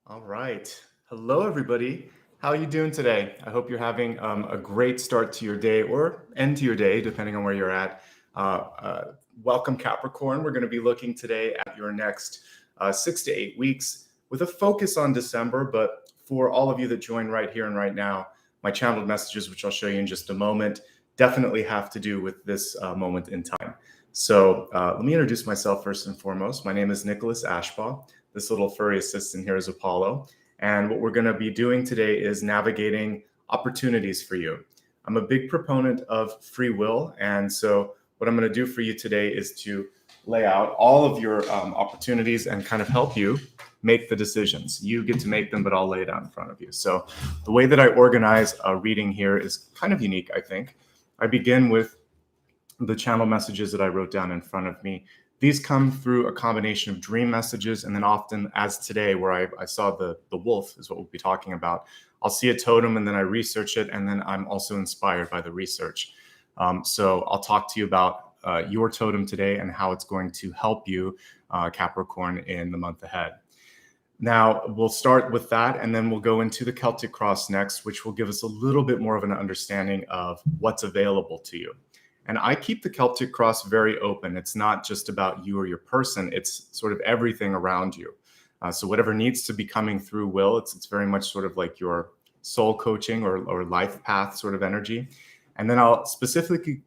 All right. Hello, everybody. How are you doing today? I hope you're having a great start to your day or end to your day, depending on where you're at. Welcome, Capricorn. We're going to be looking today at your next 6 to 8 weeks with a focus on December. But for all of you that join right here and right now, my channeled messages, which I'll show you in just a moment, definitely have to do with this moment in time. So let me introduce myself first and foremost. My name is Nicholas Ashbaugh. This little furry assistant here is Apollo. And what we're going to be doing today is navigating opportunities for you. I'm a big proponent of free will. And so what I'm going to do for you today is to lay out all of your opportunities and kind of help you make the decisions. You get to make them, but I'll lay it out in front of you. So the way that I organize a reading here is kind of unique, I think. I begin with the channel messages that I wrote down in front of me. These come through a combination of dream messages, and then often, as today, where I saw the wolf is what we'll be talking about. I'll see a totem, and then I research it, and then I'm also inspired by the research. So I'll talk to you about your totem today and how it's going to help you, Capricorn, in the month ahead. Now, we'll start with that, and then we'll go into the Celtic Cross next, which will give us a little bit more of an understanding of what's available to you. And I keep the Celtic Cross very open. It's not just about you or your person. It's sort of everything around you. So whatever needs to be coming through will, it's very much sort of like your soul coaching or life path sort of energy. And then I'll specifically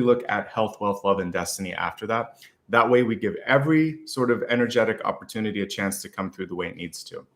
look at health, wealth, love, and destiny after that. That way we give every sort of energetic opportunity a chance to come through the way it needs to.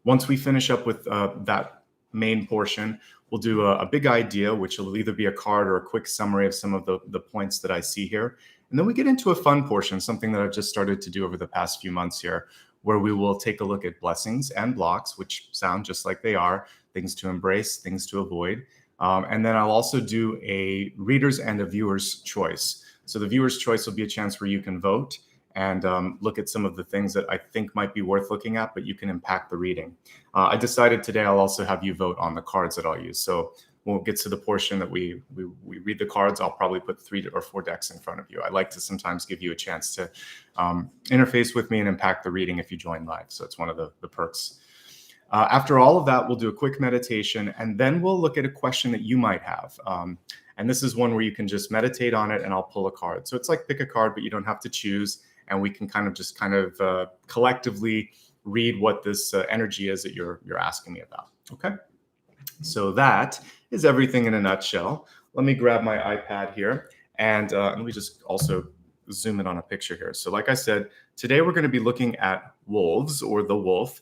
Once we finish up with that main portion, we'll do a big idea, which will either be a card or a quick summary of some of the points that I see here. And then we get into a fun portion, something that I've just started to do over the past few months here, where we will take a look at blessings and blocks, which sound just like they are, things to embrace, things to avoid. And then I'll also do a reader's and a viewer's choice. So the viewer's choice will be a chance where you can vote and look at some of the things that I think might be worth looking at, but you can impact the reading. I decided today I'll also have you vote on the cards that I'll use. So when it gets to the portion that we read the cards, I'll probably put 3 or 4 decks in front of you. I like to sometimes give you a chance to interface with me and impact the reading if you join live. So it's one of the perks. After all of that, we'll do a quick meditation, and then we'll look at a question that you might have. And this is one where you can just meditate on it, and I'll pull a card. So it's like pick a card, but you don't have to choose. And we can kind of collectively read what this energy is that you're asking me about. Okay. So that is everything in a nutshell. Let me grab my iPad here, and let me just also zoom in on a picture here. So like I said, today we're going to be looking at wolves, or the wolf.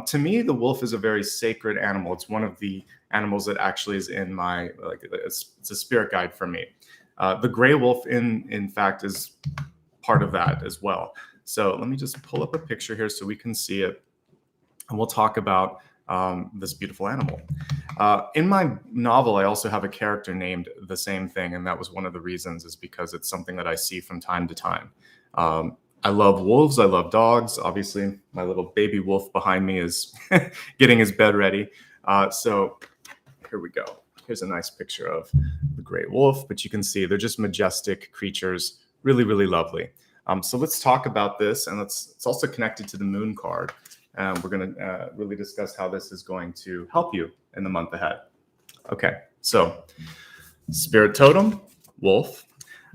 To me, the wolf is a very sacred animal. It's one of the animals that actually is in my, it's a spirit guide for me. The gray wolf, in fact, is part of that as well. So let me just pull up a picture here so we can see it, and we'll talk about this beautiful animal. In my novel, I also have a character named the same thing, and that was one of the reasons, is because it's something that I see from time to time. I love wolves. I love dogs. Obviously, my little baby wolf behind me is getting his bed ready. So here we go. Here's a nice picture of the gray wolf, but you can see they're just majestic creatures. Really, really lovely. So let's talk about this, and it's also connected to the moon card. We're going to really discuss how this is going to help you in the month ahead. Okay, so spirit totem, wolf.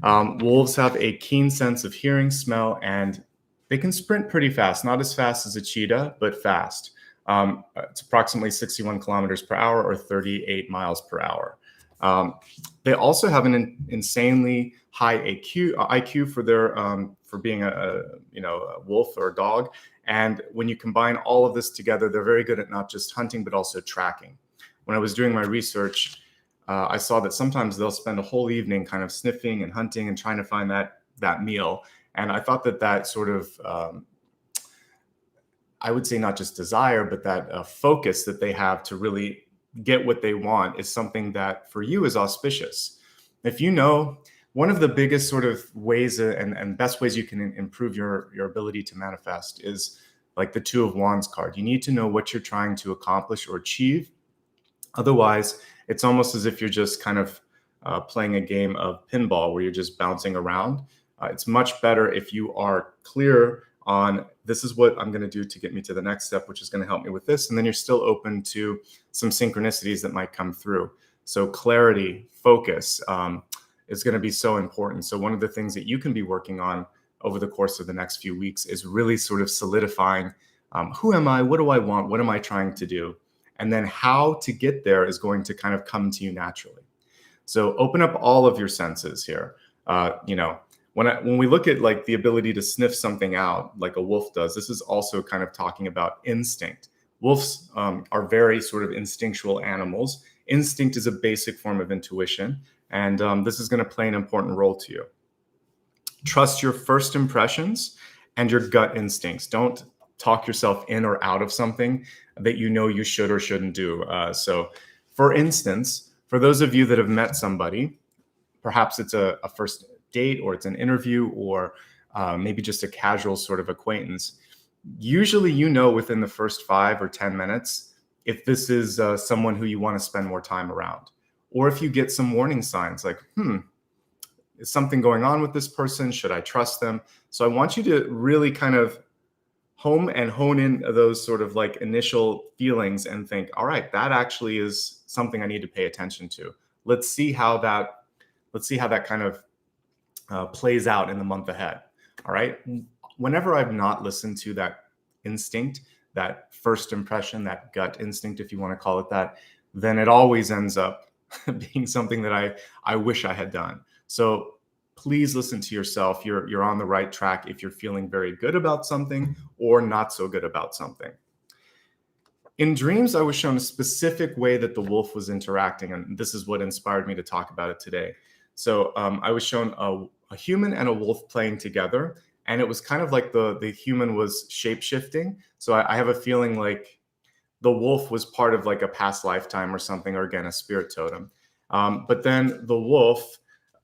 Wolves have a keen sense of hearing, smell, and they can sprint pretty fast. Not as fast as a cheetah, but fast. It's approximately 61 kilometers per hour or 38 miles per hour. They also have an insanely high IQ for their for being a wolf or a dog. And when you combine all of this together, they're very good at not just hunting but also tracking. When I was doing my research, I saw that sometimes they'll spend a whole evening kind of sniffing and hunting and trying to find that meal. And I thought that sort of I would say not just desire, but that focus that they have to really get what they want is something that for you is auspicious. If you know, one of the biggest sort of ways and best ways you can improve your ability to manifest is like the Two of Wands card. You need to know what you're trying to accomplish or achieve. Otherwise, it's almost as if you're just kind of playing a game of pinball where you're just bouncing around. It's much better if you are clear on this is what I'm going to do to get me to the next step, which is going to help me with this. And then you're still open to some synchronicities that might come through. So clarity, focus is going to be so important. So one of the things that you can be working on over the course of the next few weeks is really sort of solidifying who am I? What do I want? What am I trying to do? And then how to get there is going to kind of come to you naturally. So open up all of your senses here. When we look at like the ability to sniff something out like a wolf does, this is also kind of talking about instinct. Wolves are very sort of instinctual animals. Instinct is a basic form of intuition, and this is going to play an important role to you. Trust your first impressions and your gut instincts. Don't talk yourself in or out of something that you know you should or shouldn't do. So, for instance, for those of you that have met somebody, perhaps it's a first date or it's an interview or maybe just a casual sort of acquaintance, usually you know within the first 5 or 10 minutes if this is someone who you want to spend more time around. Or if you get some warning signs like, is something going on with this person? Should I trust them? So I want you to really kind of hone in those sort of like initial feelings and think, all right, that actually is something I need to pay attention to. Let's see how that kind of plays out in the month ahead. All right. Whenever I've not listened to that instinct, that first impression, that gut instinct, if you want to call it that, then it always ends up being something that I wish I had done. So please listen to yourself. You're on the right track if you're feeling very good about something or not so good about something. In dreams, I was shown a specific way that the wolf was interacting, and this is what inspired me to talk about it today. So I was shown a human and a wolf playing together, and it was kind of like the human was shape-shifting. So I have a feeling like the wolf was part of like a past lifetime or something, or again, a spirit totem. But then the wolf,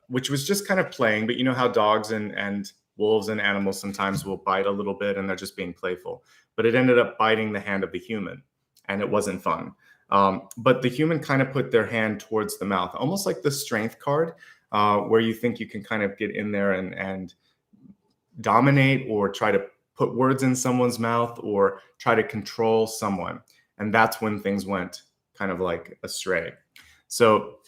which was just kind of playing, but you know how dogs and wolves and animals sometimes will bite a little bit and they're just being playful. But it ended up biting the hand of the human, and it wasn't fun. But the human kind of put their hand towards the mouth, almost like the strength card, where you think you can kind of get in there and dominate or try to put words in someone's mouth or try to control someone. And that's when things went kind of like astray. So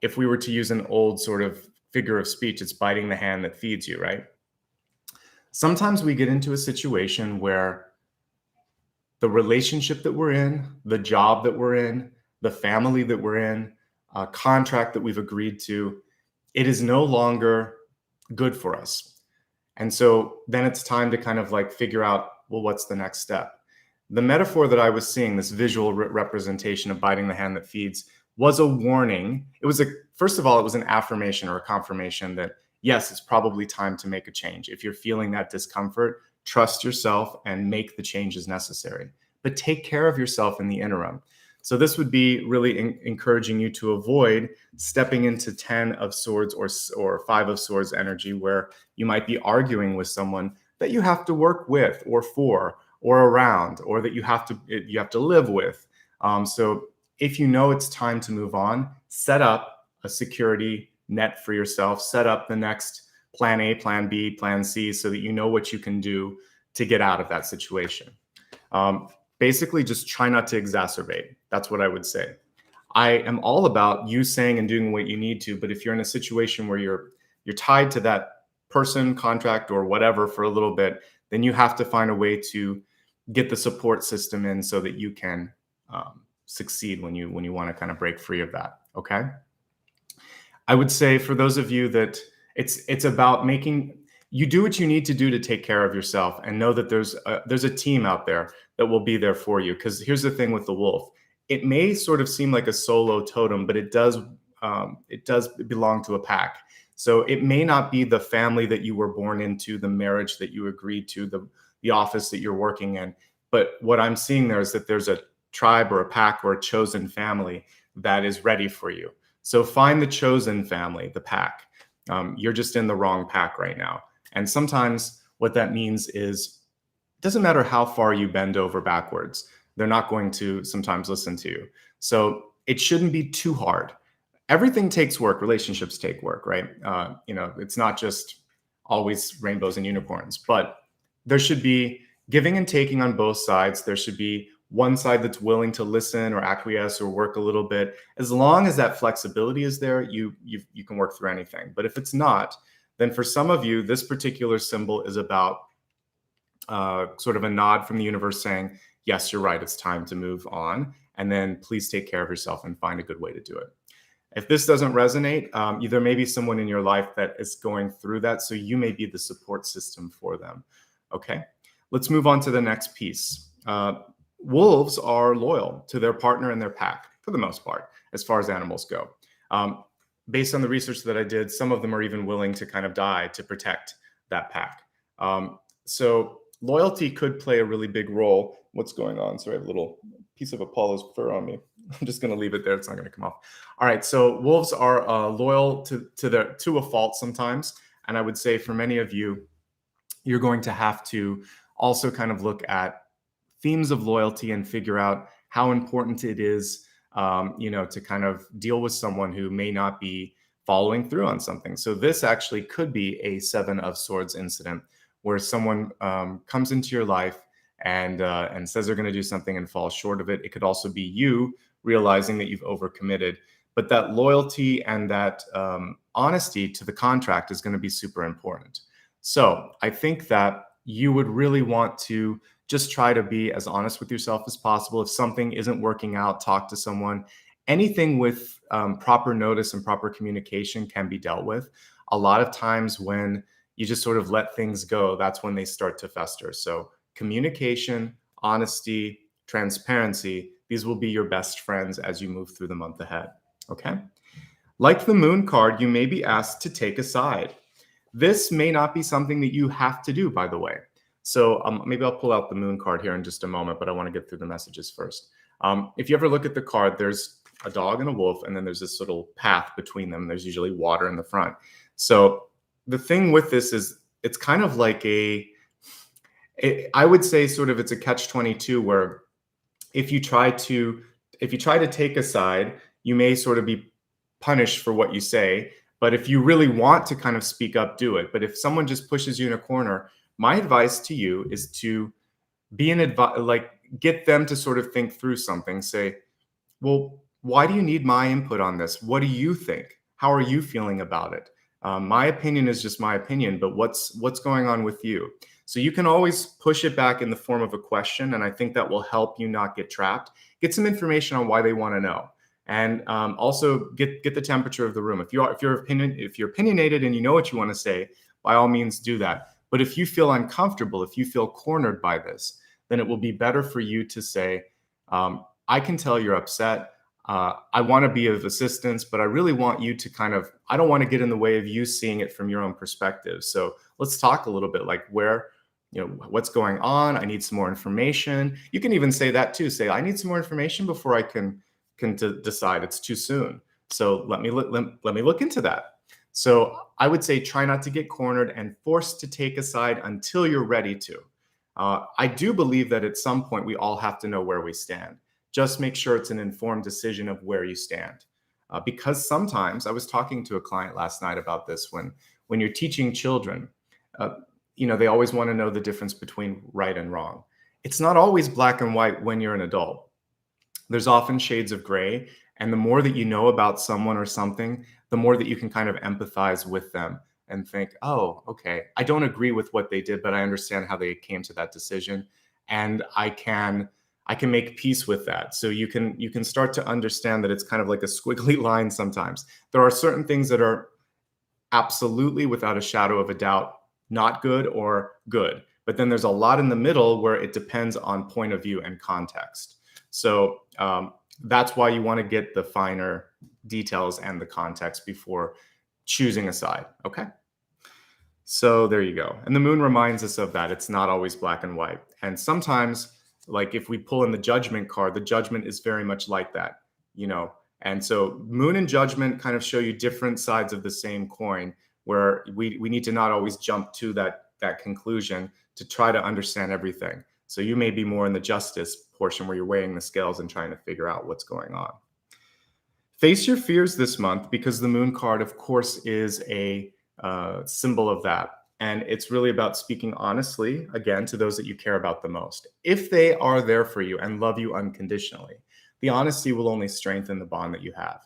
if we were to use an old sort of figure of speech, it's biting the hand that feeds you, right? Sometimes we get into a situation where the relationship that we're in, the job that we're in, the family that we're in, a contract that we've agreed to, it is no longer good for us. And so then it's time to kind of like figure out, well, what's the next step? The metaphor that I was seeing, this visual representation of biting the hand that feeds, was a warning. First of all, it was an affirmation or a confirmation that, yes, it's probably time to make a change. If you're feeling that discomfort, trust yourself and make the changes necessary. But take care of yourself in the interim. So this would be really encouraging you to avoid stepping into 10 of swords or 5 of swords energy, where you might be arguing with someone that you have to work with or for or around, or that you have to live with. So if you know it's time to move on, set up a security net for yourself, set up the next plan A, plan B, plan C, so that you know what you can do to get out of that situation. Basically, just try not to exacerbate. That's what I would say. I am all about you saying and doing what you need to, but if you're in a situation where you're tied to that person, contract, or whatever for a little bit, then you have to find a way to get the support system in so that you can succeed when you want to kind of break free of that. Okay. I would say for those of you that it's about making you do what you need to do to take care of yourself, and know that there's a team out there that will be there for you. Because here's the thing with the wolf. It may sort of seem like a solo totem, but it does belong to a pack. So it may not be the family that you were born into, the marriage that you agreed to, the office that you're working in. But what I'm seeing there is that there's a tribe or a pack or a chosen family that is ready for you. So find the chosen family, the pack. You're just in the wrong pack right now. And sometimes what that means is it doesn't matter how far you bend over backwards. They're not going to sometimes listen to you. So it shouldn't be too hard. Everything takes work. Relationships take work, right? It's not just always rainbows and unicorns, but there should be giving and taking on both sides. There should be one side that's willing to listen or acquiesce or work a little bit. As long as that flexibility is there, you can work through anything. But if it's not, then for some of you, this particular symbol is about sort of a nod from the universe saying, yes, you're right, it's time to move on. And then please take care of yourself and find a good way to do it. If this doesn't resonate, there may be someone in your life that is going through that, so you may be the support system for them. Okay, let's move on to the next piece. Wolves are loyal to their partner and their pack, for the most part, as far as animals go. Based on the research that I did, some of them are even willing to kind of die to protect that pack. So loyalty could play a really big role. What's going on? Sorry, I have a little piece of Apollo's fur on me. I'm just going to leave it there. It's not going to come off. All right. So wolves are loyal to a fault sometimes. And I would say for many of you, you're going to have to also kind of look at themes of loyalty and figure out how important it is, to kind of deal with someone who may not be following through on something. So this actually could be a 7 of Swords incident where someone comes into your life and says they're going to do something and falls short of it. It could also be you realizing that you've overcommitted, but that loyalty and that honesty to the contract is going to be super important. So I think that you would really want to just try to be as honest with yourself as possible. If something isn't working out, talk to someone. Anything with proper notice and proper communication can be dealt with. A lot of times when you just sort of let things go, that's when they start to fester. So communication, honesty, transparency, these will be your best friends as you move through the month ahead, okay? Like the Moon card, you may be asked to take a side. This may not be something that you have to do, by the way. So maybe I'll pull out the Moon card here in just a moment, but I want to get through the messages first. If you ever look at the card, there's a dog and a wolf, and then there's this little path between them. There's usually water in the front. So the thing with this is it's kind of like I would say sort of it's a catch-22 where if you try to take a side, you may sort of be punished for what you say. But if you really want to kind of speak up, do it. But if someone just pushes you in a corner, my advice to you is to be get them to sort of think through something. Say, well, why do you need my input on this? What do you think? How are you feeling about it? My opinion is just my opinion, but what's going on with you? So you can always push it back in the form of a question, and I think that will help you not get trapped. Get some information on why they want to know, and also get the temperature of the room. If you're opinionated and you know what you want to say, by all means do that. But if you feel uncomfortable, if you feel cornered by this, then it will be better for you to say, I can tell you're upset. I want to be of assistance, but I really want you to I don't want to get in the way of you seeing it from your own perspective. So let's talk a little bit like what's going on. I need some more information. You can even say that too. Say, I need some more information before I can decide. It's too soon. So let me look into that. So I would say try not to get cornered and forced to take a side until you're ready to. I do believe that at some point we all have to know where we stand. Just make sure it's an informed decision of where you stand. Because sometimes, I was talking to a client last night about this, when you're teaching children, they always want to know the difference between right and wrong. It's not always black and white when you're an adult. There's often shades of gray. And the more that you know about someone or something, the more that you can kind of empathize with them and think, oh, okay, I don't agree with what they did, but I understand how they came to that decision. And I can make peace with that. So you can start to understand that it's kind of like a squiggly line sometimes. There are certain things that are absolutely, without a shadow of a doubt, not good or good. But then there's a lot in the middle where it depends on point of view and context. So that's why you want to get the finer details and the context before choosing a side, okay? So there you go. And the Moon reminds us of that. It's not always black and white. And sometimes, like if we pull in the Judgment card, the Judgment is very much like that, And so Moon and Judgment kind of show you different sides of the same coin, where we need to not always jump to that conclusion to try to understand everything. So you may be more in the Justice portion where you're weighing the scales and trying to figure out what's going on. Face your fears this month, because the Moon card, of course, is a symbol of that. And it's really about speaking honestly, again, to those that you care about the most. If they are there for you and love you unconditionally, the honesty will only strengthen the bond that you have.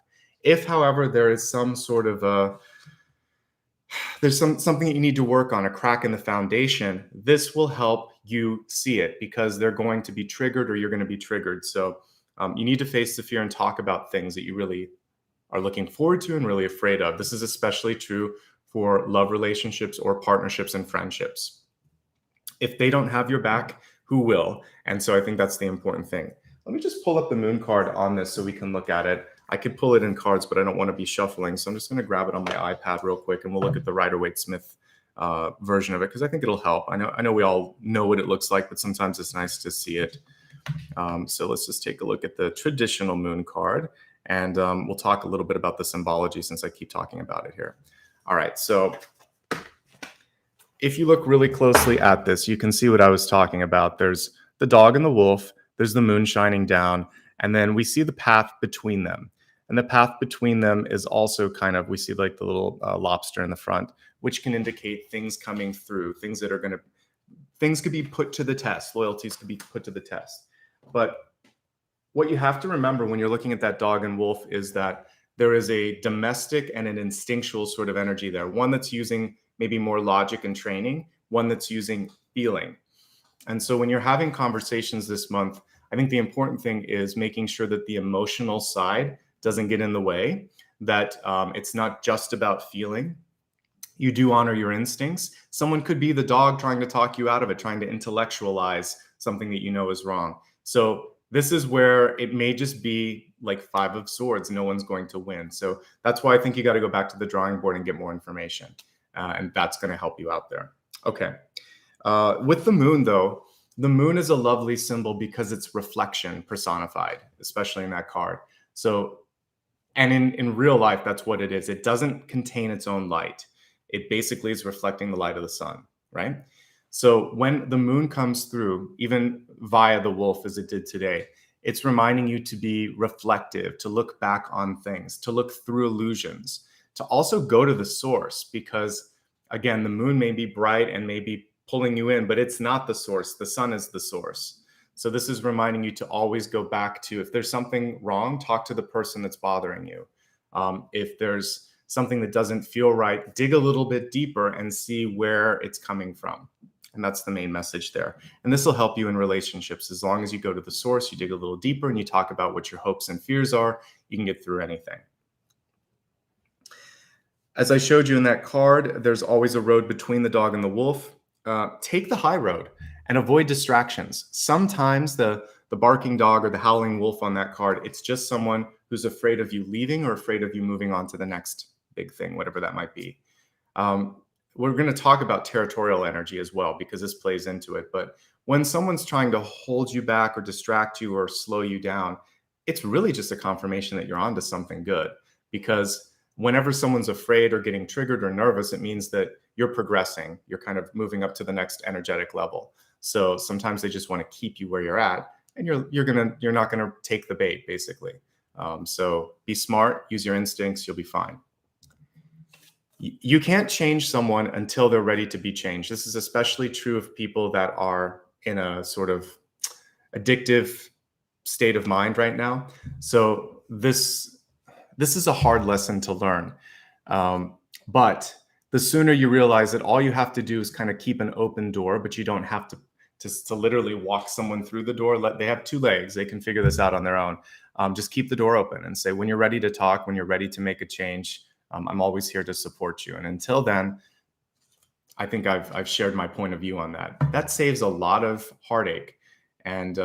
If, however, there is some sort of something that you need to work on, a crack in the foundation, this will help you see it, because they're going to be triggered or you're going to be triggered. So you need to face the fear and talk about things that you really are looking forward to and really afraid of. This is especially true for love relationships or partnerships and friendships. If they don't have your back, who will? And so I think that's the important thing. Let me just pull up the moon card on this so we can look at it. I could pull it in cards, but I don't want to be shuffling. So I'm just going to grab it on my iPad real quick, and we'll look at the Rider-Waite-Smith version of it, because I think it'll help. I know we all know what it looks like, but sometimes it's nice to see it. So let's just take a look at the traditional moon card, and we'll talk a little bit about the symbology since I keep talking about it here. All right, so if you look really closely at this, you can see what I was talking about. There's the dog and the wolf, there's the moon shining down, and then we see the path between them. And the path between them is also kind of, we see like the little lobster in the front, which can indicate things coming through, things that are going to, things could be put to the test, loyalties could be put to the test. But what you have to remember when you're looking at that dog and wolf is that there is a domestic and an instinctual sort of energy there. One that's using maybe more logic and training, one that's using feeling. And so when you're having conversations this month, I think the important thing is making sure that the emotional side doesn't get in the way, that it's not just about feeling. You do honor your instincts. Someone could be the dog trying to talk you out of it, trying to intellectualize something that you know is wrong. So this is where it may just be like 5 of swords. No one's going to win. So that's why I think you got to go back to the drawing board and get more information. And that's going to help you out there. Okay. With the moon, though, the moon is a lovely symbol because it's reflection personified, especially in that card. So, and in real life, that's what it is. It doesn't contain its own light. It basically is reflecting the light of the sun, right? So when the moon comes through, even via the wolf as it did today, it's reminding you to be reflective, to look back on things, to look through illusions, to also go to the source, because again, the moon may be bright and may be pulling you in, but it's not the source. The sun is the source. So this is reminding you to always go back to, if there's something wrong, talk to the person that's bothering you. If there's something that doesn't feel right, dig a little bit deeper and see where it's coming from. And that's the main message there. And this will help you in relationships. As long as you go to the source, you dig a little deeper and you talk about what your hopes and fears are, you can get through anything. As I showed you in that card, there's always a road between the dog and the wolf. Take the high road and avoid distractions. Sometimes the barking dog or the howling wolf on that card, it's just someone who's afraid of you leaving or afraid of you moving on to the next big thing, whatever that might be. We're going to talk about territorial energy as well, because this plays into it. But when someone's trying to hold you back or distract you or slow you down, it's really just a confirmation that you're onto something good. Because whenever someone's afraid or getting triggered or nervous, it means that you're progressing. You're kind of moving up to the next energetic level. So sometimes they just want to keep you where you're at, and you're not gonna take the bait, basically. So be smart, use your instincts, you'll be fine. You can't change someone until they're ready to be changed. This is especially true of people that are in a sort of addictive state of mind right now. So this is a hard lesson to learn. But the sooner you realize that all you have to do is kind of keep an open door, but you don't have to literally walk someone through the door. They have 2 legs. They can figure this out on their own. Just keep the door open and say, when you're ready to talk, when you're ready to make a change, I'm always here to support you. And until then, I think I've shared my point of view on that. That saves a lot of heartache. And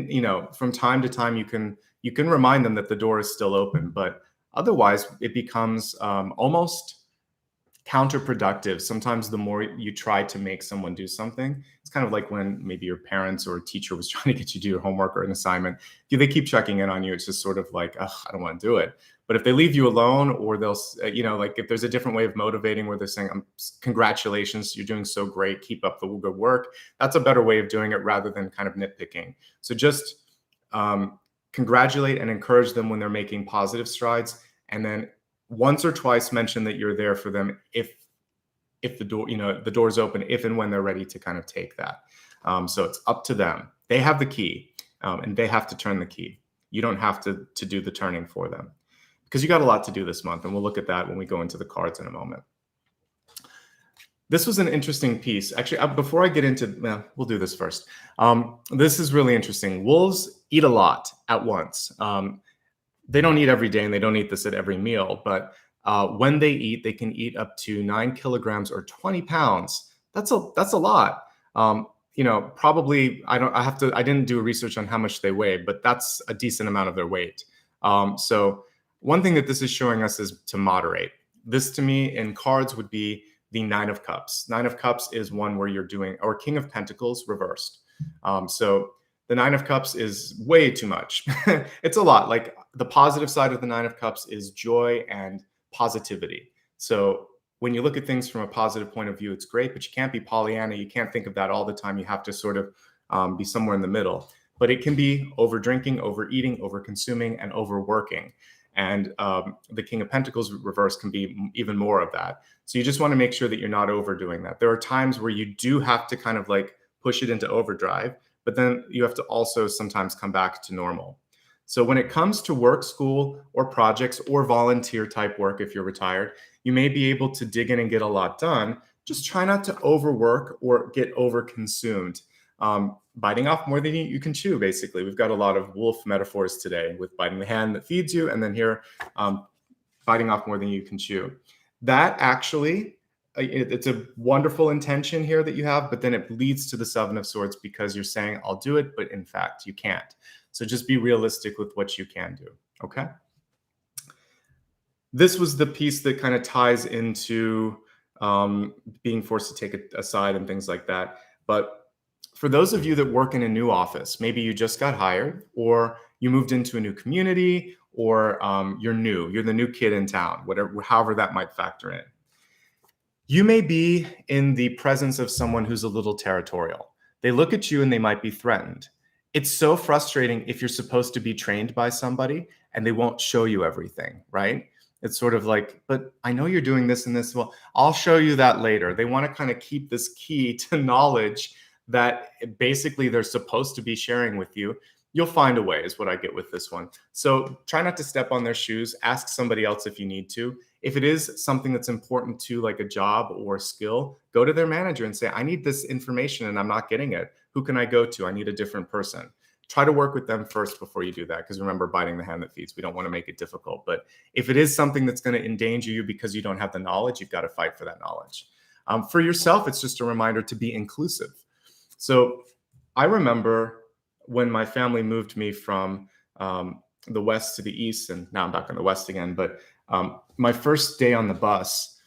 you know, from time to time, you can remind them that the door is still open, but otherwise it becomes almost counterproductive. Sometimes the more you try to make someone do something, it's kind of like when maybe your parents or a teacher was trying to get you to do your homework or an assignment. If they keep checking in on you, it's just sort of like, I don't want to do it. But if they leave you alone, or they'll, you know, like if there's a different way of motivating where they're saying, congratulations, you're doing so great, keep up the good work. That's a better way of doing it rather than kind of nitpicking. So just congratulate and encourage them when they're making positive strides. And then once or twice mention that you're there for them if if the door, the door's open, if and when they're ready to kind of take that. So it's up to them. They have the key, and they have to turn the key. You don't have to do the turning for them, because you got a lot to do this month, and we'll look at that when we go into the cards in a moment. This was an interesting piece. Actually, before I get into, well, we'll do this first. This is really interesting. Wolves eat a lot at once. They don't eat every day, and they don't eat this at every meal, but when they eat, they can eat up to 9 kilograms or 20 pounds. That's a lot. Probably I didn't do research on how much they weigh, but that's a decent amount of their weight. So one thing that this is showing us is to moderate. This to me in cards would be the 9 of Cups. 9 of Cups is one where you're doing, or King of Pentacles reversed. So the 9 of Cups is way too much. It's a lot. Like, the positive side of the 9 of Cups is joy and positivity. So when you look at things from a positive point of view, it's great, but you can't be Pollyanna. You can't think of that all the time. You have to sort of be somewhere in the middle. But it can be over drinking, overeating, over consuming, and overworking. And the King of Pentacles reverse can be even more of that. So you just want to make sure that you're not overdoing that. There are times where you do have to kind of like push it into overdrive, but then you have to also sometimes come back to normal. So when it comes to work, school, or projects, or volunteer type work, if you're retired, you may be able to dig in and get a lot done. Just try not to overwork or get overconsumed. Biting off more than you can chew, basically. We've got a lot of wolf metaphors today, with biting the hand that feeds you, and then here, biting off more than you can chew. That actually, it's a wonderful intention here that you have, but then it leads to the 7 of Swords, because you're saying, I'll do it, but in fact, you can't. So just be realistic with what you can do, okay? This was the piece that kind of ties into being forced to take it aside and things like that. But for those of you that work in a new office, maybe you just got hired, or you moved into a new community, or you're the new kid in town, however that might factor in. You may be in the presence of someone who's a little territorial. They look at you and they might be threatened. It's so frustrating if you're supposed to be trained by somebody and they won't show you everything, right? It's sort of like, but I know you're doing this and this. Well, I'll show you that later. They want to kind of keep this key to knowledge that basically they're supposed to be sharing with you. You'll find a way, is what I get with this one. So try not to step on their shoes. Ask somebody else if you need to. If it is something that's important to, like a job or a skill, go to their manager and say, I need this information and I'm not getting it. Who can I go to? I need a different person. Try to work with them first before you do that, because remember, biting the hand that feeds. We don't want to make it difficult. But if it is something that's going to endanger you because you don't have the knowledge, you've got to fight for that knowledge. For yourself, it's just a reminder to be inclusive. So I remember when my family moved me from the West to the East, and now I'm back on the West again, but my first day on the bus,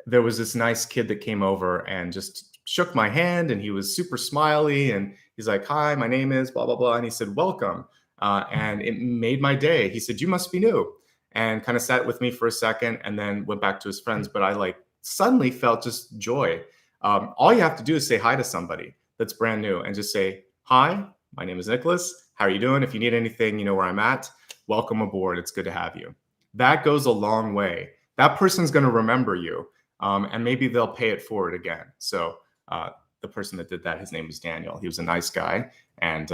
there was this nice kid that came over and just shook my hand, and he was super smiley, and he's like, hi, my name is blah, blah, blah. And he said, welcome. And it made my day. He said, you must be new, and kind of sat with me for a second and then went back to his friends. But I suddenly felt just joy. All you have to do is say hi to somebody that's brand new and just say, hi, my name is Nicholas. How are you doing? If you need anything, you know where I'm at. Welcome aboard. It's good to have you. That goes a long way. That person's going to remember you, and maybe they'll pay it forward again. So the person that did that, his name was Daniel. He was a nice guy, and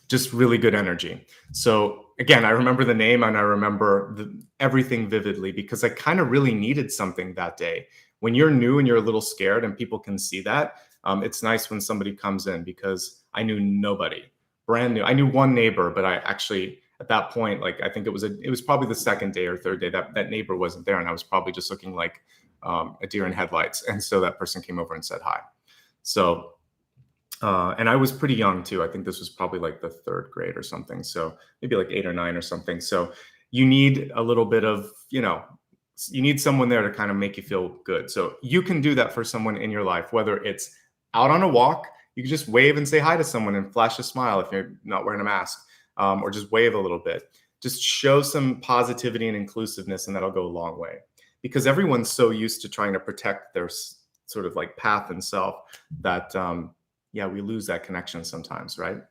just really good energy. So again, I remember the name, and I remember everything vividly, because I kind of really needed something that day. When you're new and you're a little scared and people can see that, it's nice when somebody comes in, because I knew nobody, brand new. I knew one neighbor, but I actually, at that point, I think it was probably the second day or third day that neighbor wasn't there. And I was probably just looking like a deer in headlights. And so that person came over and said hi. So, and I was pretty young too. I think this was probably the 3rd grade or something. So maybe 8 or 9 or something. So you need a little bit of, you need someone there to kind of make you feel good. So you can do that for someone in your life, whether it's out on a walk, you can just wave and say hi to someone and flash a smile if you're not wearing a mask, or just wave a little bit. Just show some positivity and inclusiveness, and that'll go a long way, because everyone's so used to trying to protect their sort of path and self that, we lose that connection sometimes, right?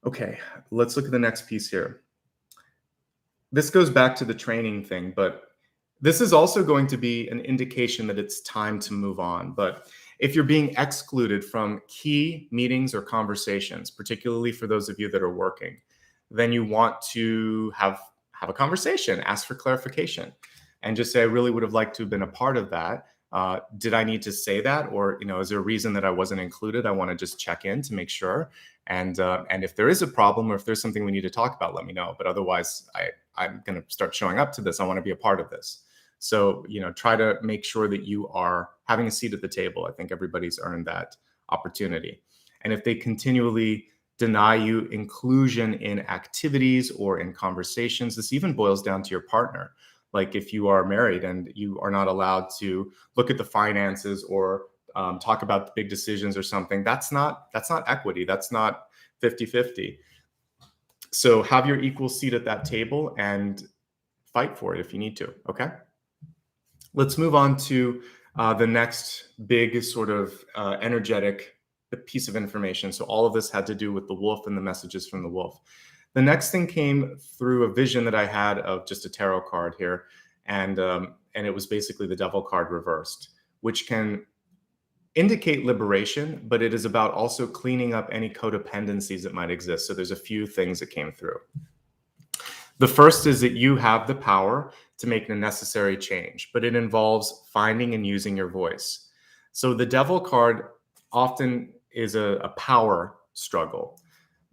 Okay, let's look at the next piece here. This goes back to the training thing, but This is also going to be an indication that it's time to move on. But if you're being excluded from key meetings or conversations, particularly for those of you that are working, then you want to have a conversation, ask for clarification, and just say, I really would have liked to have been a part of that. Did I need to say that? Or, is there a reason that I wasn't included? I want to just check in to make sure. And if there is a problem or if there's something we need to talk about, let me know. But otherwise, I'm going to start showing up to this. I want to be a part of this. So, try to make sure that you are having a seat at the table. I think everybody's earned that opportunity. And if they continually deny you inclusion in activities or in conversations, this even boils down to your partner. Like if you are married and you are not allowed to look at the finances or talk about the big decisions or something, that's not equity. That's not 50-50. So have your equal seat at that table and fight for it if you need to. Okay. Let's move on to the next big sort of energetic piece of information. So all of this had to do with the wolf and the messages from the wolf. The next thing came through a vision that I had of just a tarot card here. And it was basically the devil card reversed, which can indicate liberation, but it is about also cleaning up any codependencies that might exist. So there's a few things that came through. The first is that you have the power to make a necessary change, but it involves finding and using your voice. So the devil card often is a power struggle.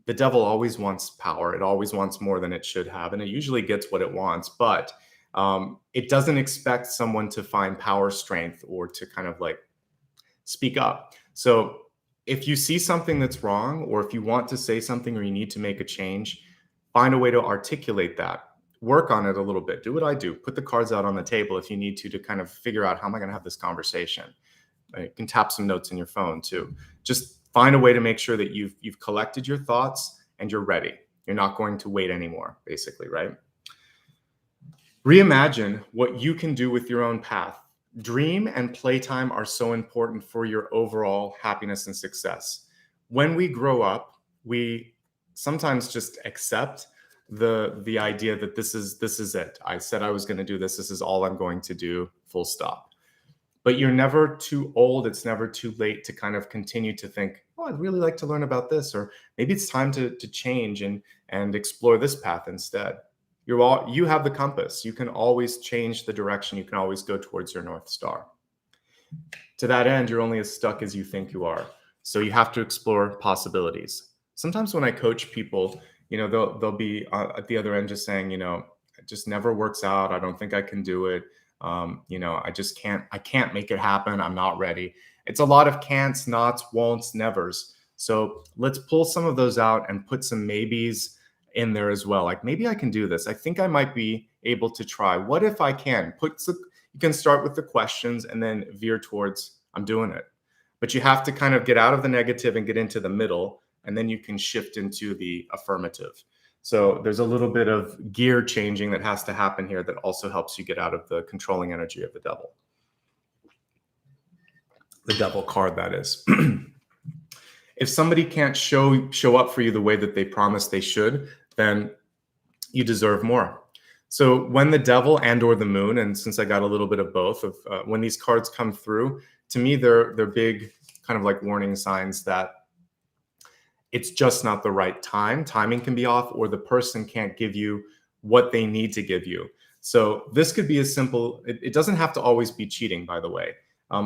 The devil always wants power. It always wants more than it should have, and it usually gets what it wants, but it doesn't expect someone to find power strength or to kind of like speak up. So if you see something that's wrong, or if you want to say something or you need to make a change, find a way to articulate that. Work on it a little bit. Do what I do. Put the cards out on the table if you need to kind of figure out, how am I going to have this conversation? You can tap some notes in your phone too. Just find a way to make sure that you've collected your thoughts and you're ready. You're not going to wait anymore, basically, right? Reimagine what you can do with your own path. Dream and playtime are so important for your overall happiness and success. When we grow up, we sometimes just accept the idea that this is it. I said I was going to do this. This is all I'm going to do, full stop. But you're never too old. It's never too late to kind of continue to think, oh, I'd really like to learn about this, or maybe it's time to change and explore this path instead. You have the compass. You can always change the direction. You can always go towards your North Star. To that end, you're only as stuck as you think you are. So you have to explore possibilities. Sometimes when I coach people, they'll be at the other end just saying, it just never works out. I don't think I can do it. I can't make it happen. I'm not ready. It's a lot of can'ts, nots, won'ts, nevers. So let's pull some of those out and put some maybes in there as well. Like, maybe I can do this. I think I might be able to try. What if I can? You can start with the questions and then veer towards, I'm doing it. But you have to kind of get out of the negative and get into the middle, and then you can shift into the affirmative. So there's a little bit of gear changing that has to happen here that also helps you get out of the controlling energy of the devil. The devil card, that is. If somebody can't show up for you the way that they promised they should, then you deserve more. So when the devil and or the moon, and since I got a little bit of both, when these cards come through, to me, they're big kind of like warning signs that it's just not the right time. Timing can be off, or the person can't give you what they need to give you. So this could be as simple. It doesn't have to always be cheating, by the way.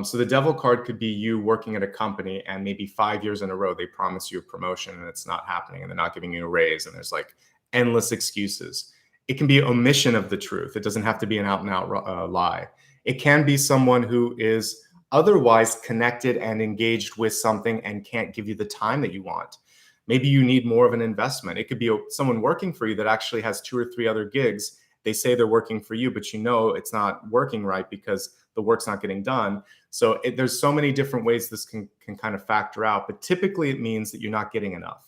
So the devil card could be you working at a company and maybe 5 years in a row, they promise you a promotion and it's not happening, and they're not giving you a raise, and there's like endless excuses. It can be omission of the truth. It doesn't have to be an out and out lie. It can be someone who is otherwise connected and engaged with something and can't give you the time that you want. Maybe you need more of an investment. It could be someone working for you that actually has 2 or 3 other gigs. They say they're working for you, but it's not working right because the work's not getting done. So there's so many different ways this can kind of factor out, but typically it means that you're not getting enough,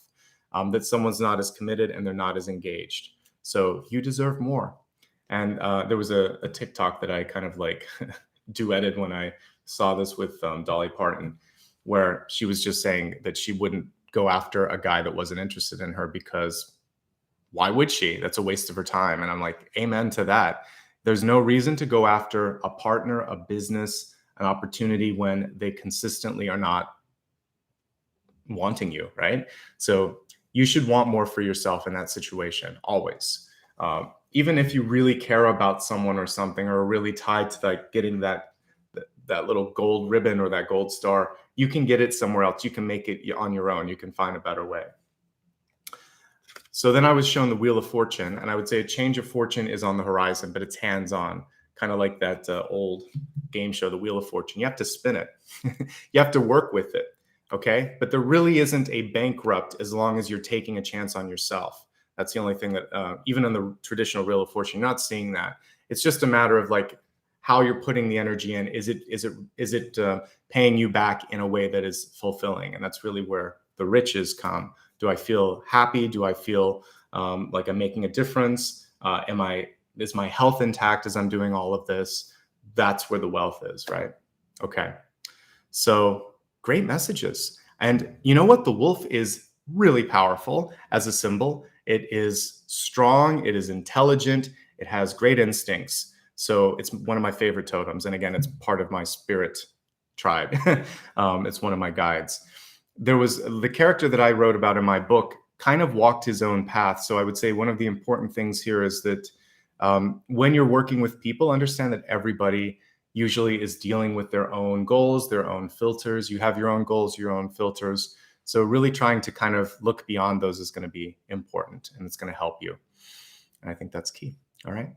that someone's not as committed and they're not as engaged. So you deserve more. And there was a TikTok that I kind of like duetted when I saw this with Dolly Parton, where she was just saying that she wouldn't go after a guy that wasn't interested in her because why would she? That's a waste of her time. And I'm like, amen to that. There's no reason to go after a partner, a business, an opportunity when they consistently are not wanting you, right? So you should want more for yourself in that situation, always. Even if you really care about someone or something, or are really tied to like getting that little gold ribbon or that gold star, you can get it somewhere else. You can make it on your own. You can find a better way. So then I was shown the Wheel of Fortune, and I would say a change of fortune is on the horizon, but it's hands-on, kind of like that old game show, the Wheel of Fortune. You have to spin it. You have to work with it, okay? But there really isn't a bankrupt as long as you're taking a chance on yourself. That's the only thing that, even in the traditional Wheel of Fortune, you're not seeing that. It's just a matter of like how you're putting the energy in. Is it paying you back in a way that is fulfilling? And that's really where the riches come. Do I feel happy? Do I feel like I'm making a difference? Is my health intact as I'm doing all of this? That's where the wealth is, right? Okay. So great messages. And you know what? The wolf is really powerful as a symbol. It is strong. It is intelligent. It has great instincts. So it's one of my favorite totems. And again, it's part of my spirit tribe. It's one of my guides. There was the character that I wrote about in my book kind of walked his own path. So I would say one of the important things here is that when you're working with people, understand that everybody usually is dealing with their own goals, their own filters. You have your own goals, your own filters. So really trying to kind of look beyond those is going to be important, and it's going to help you. And I think that's key. All right.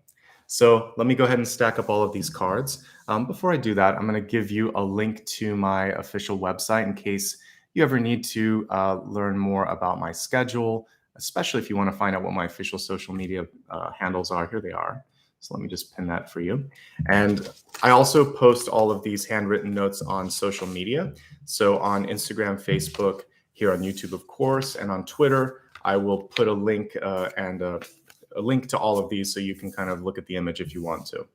So let me go ahead and stack up all of these cards. Before I do that, I'm going to give you a link to my official website in case you ever need to learn more about my schedule, especially if you want to find out what my official social media handles are. Here they are. So let me just pin that for you. And I also post all of these handwritten notes on social media. So on Instagram, Facebook, here on YouTube, of course, and on Twitter, I will put a link and a link to all of these so you can kind of look at the image if you want to.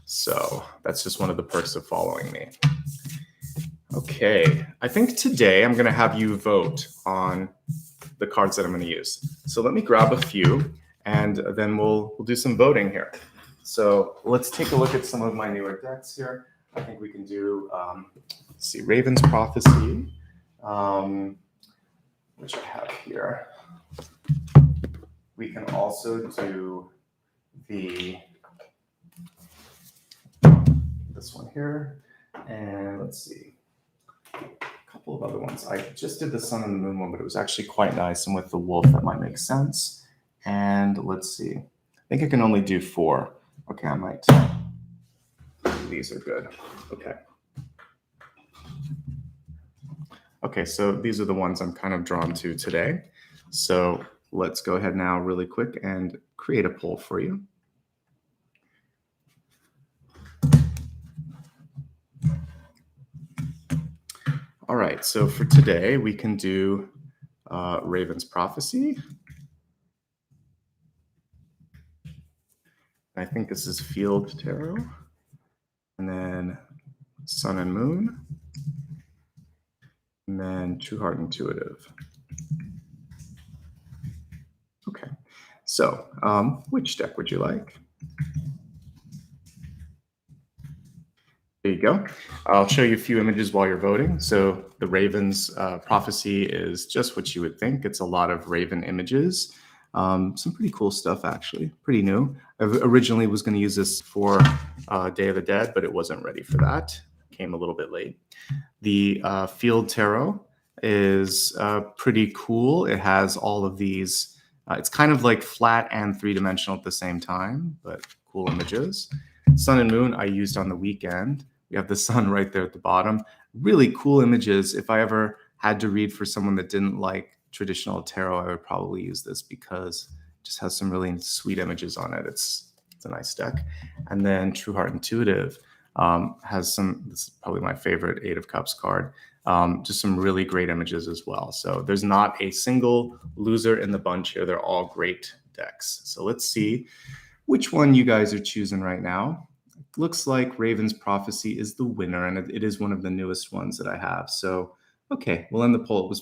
So that's just one of the perks of following me. Okay, I think today I'm going to have you vote on the cards that I'm going to use. So let me grab a few, and then we'll do some voting here. So let's take a look at some of my newer decks here. I think we can do, let's see, Raven's Prophecy, which I have here. We can also do this one here, and let's see. A couple of other ones. I just did the Sun and the Moon one, but it was actually quite nice. And with the wolf, that might make sense. And let's see. I think I can only do 4. Okay, I might. These are good. Okay. Okay, so these are the ones I'm kind of drawn to today. So let's go ahead now really quick and create a poll for you. All right, so for today, we can do Raven's Prophecy. I think this is Field Tarot. And then Sun and Moon. And then True Heart Intuitive. Okay, so which deck would you like? There you go. I'll show you a few images while you're voting. So the Raven's Prophecy is just what you would think. It's a lot of Raven images. Some pretty cool stuff, actually. Pretty new. I originally was going to use this for Day of the Dead, but it wasn't ready for that. Came a little bit late. The Field Tarot is pretty cool. It has all of these. It's kind of like flat and three-dimensional at the same time, but cool images. Sun and Moon I used on the weekend. We have the sun right there at the bottom. Really cool images. If I ever had to read for someone that didn't like traditional tarot, I would probably use this because it just has some really sweet images on it. It's a nice deck. And then True Heart Intuitive has some, this is probably my favorite 8 of Cups card, just some really great images as well. So there's not a single loser in the bunch here. They're all great decks. So let's see which one you guys are choosing right now. Looks like Raven's Prophecy is the winner, and it is one of the newest ones that I have. So, okay, we'll end the poll.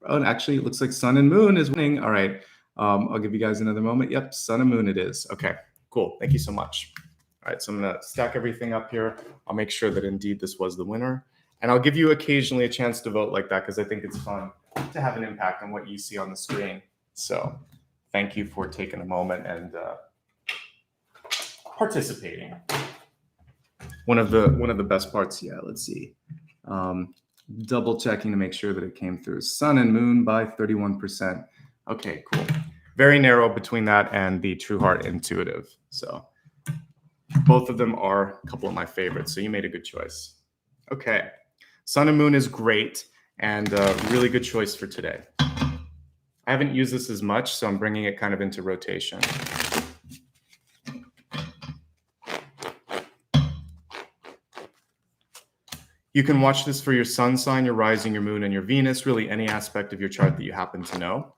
Oh, actually, it looks like Sun and Moon is winning. All right, I'll give you guys another moment. Yep, Sun and Moon it is. Okay, Cool. Thank you so much. All right, so I'm going to stack everything up here. I'll make sure that indeed this was the winner. And I'll give you occasionally a chance to vote like that because I think it's fun to have an impact on what you see on the screen. So thank you for taking a moment and participating. One of the best parts, yeah, let's see. Double checking to make sure that it came through. Sun and Moon by 31%. Okay, cool. Very narrow between that and the True Heart Intuitive. So both of them are a couple of my favorites. So you made a good choice. Okay. Sun and Moon is great and a really good choice for today. I haven't used this as much, so I'm bringing it kind of into rotation. You can watch this for your sun sign, your rising, your moon, and your Venus, really any aspect of your chart that you happen to know.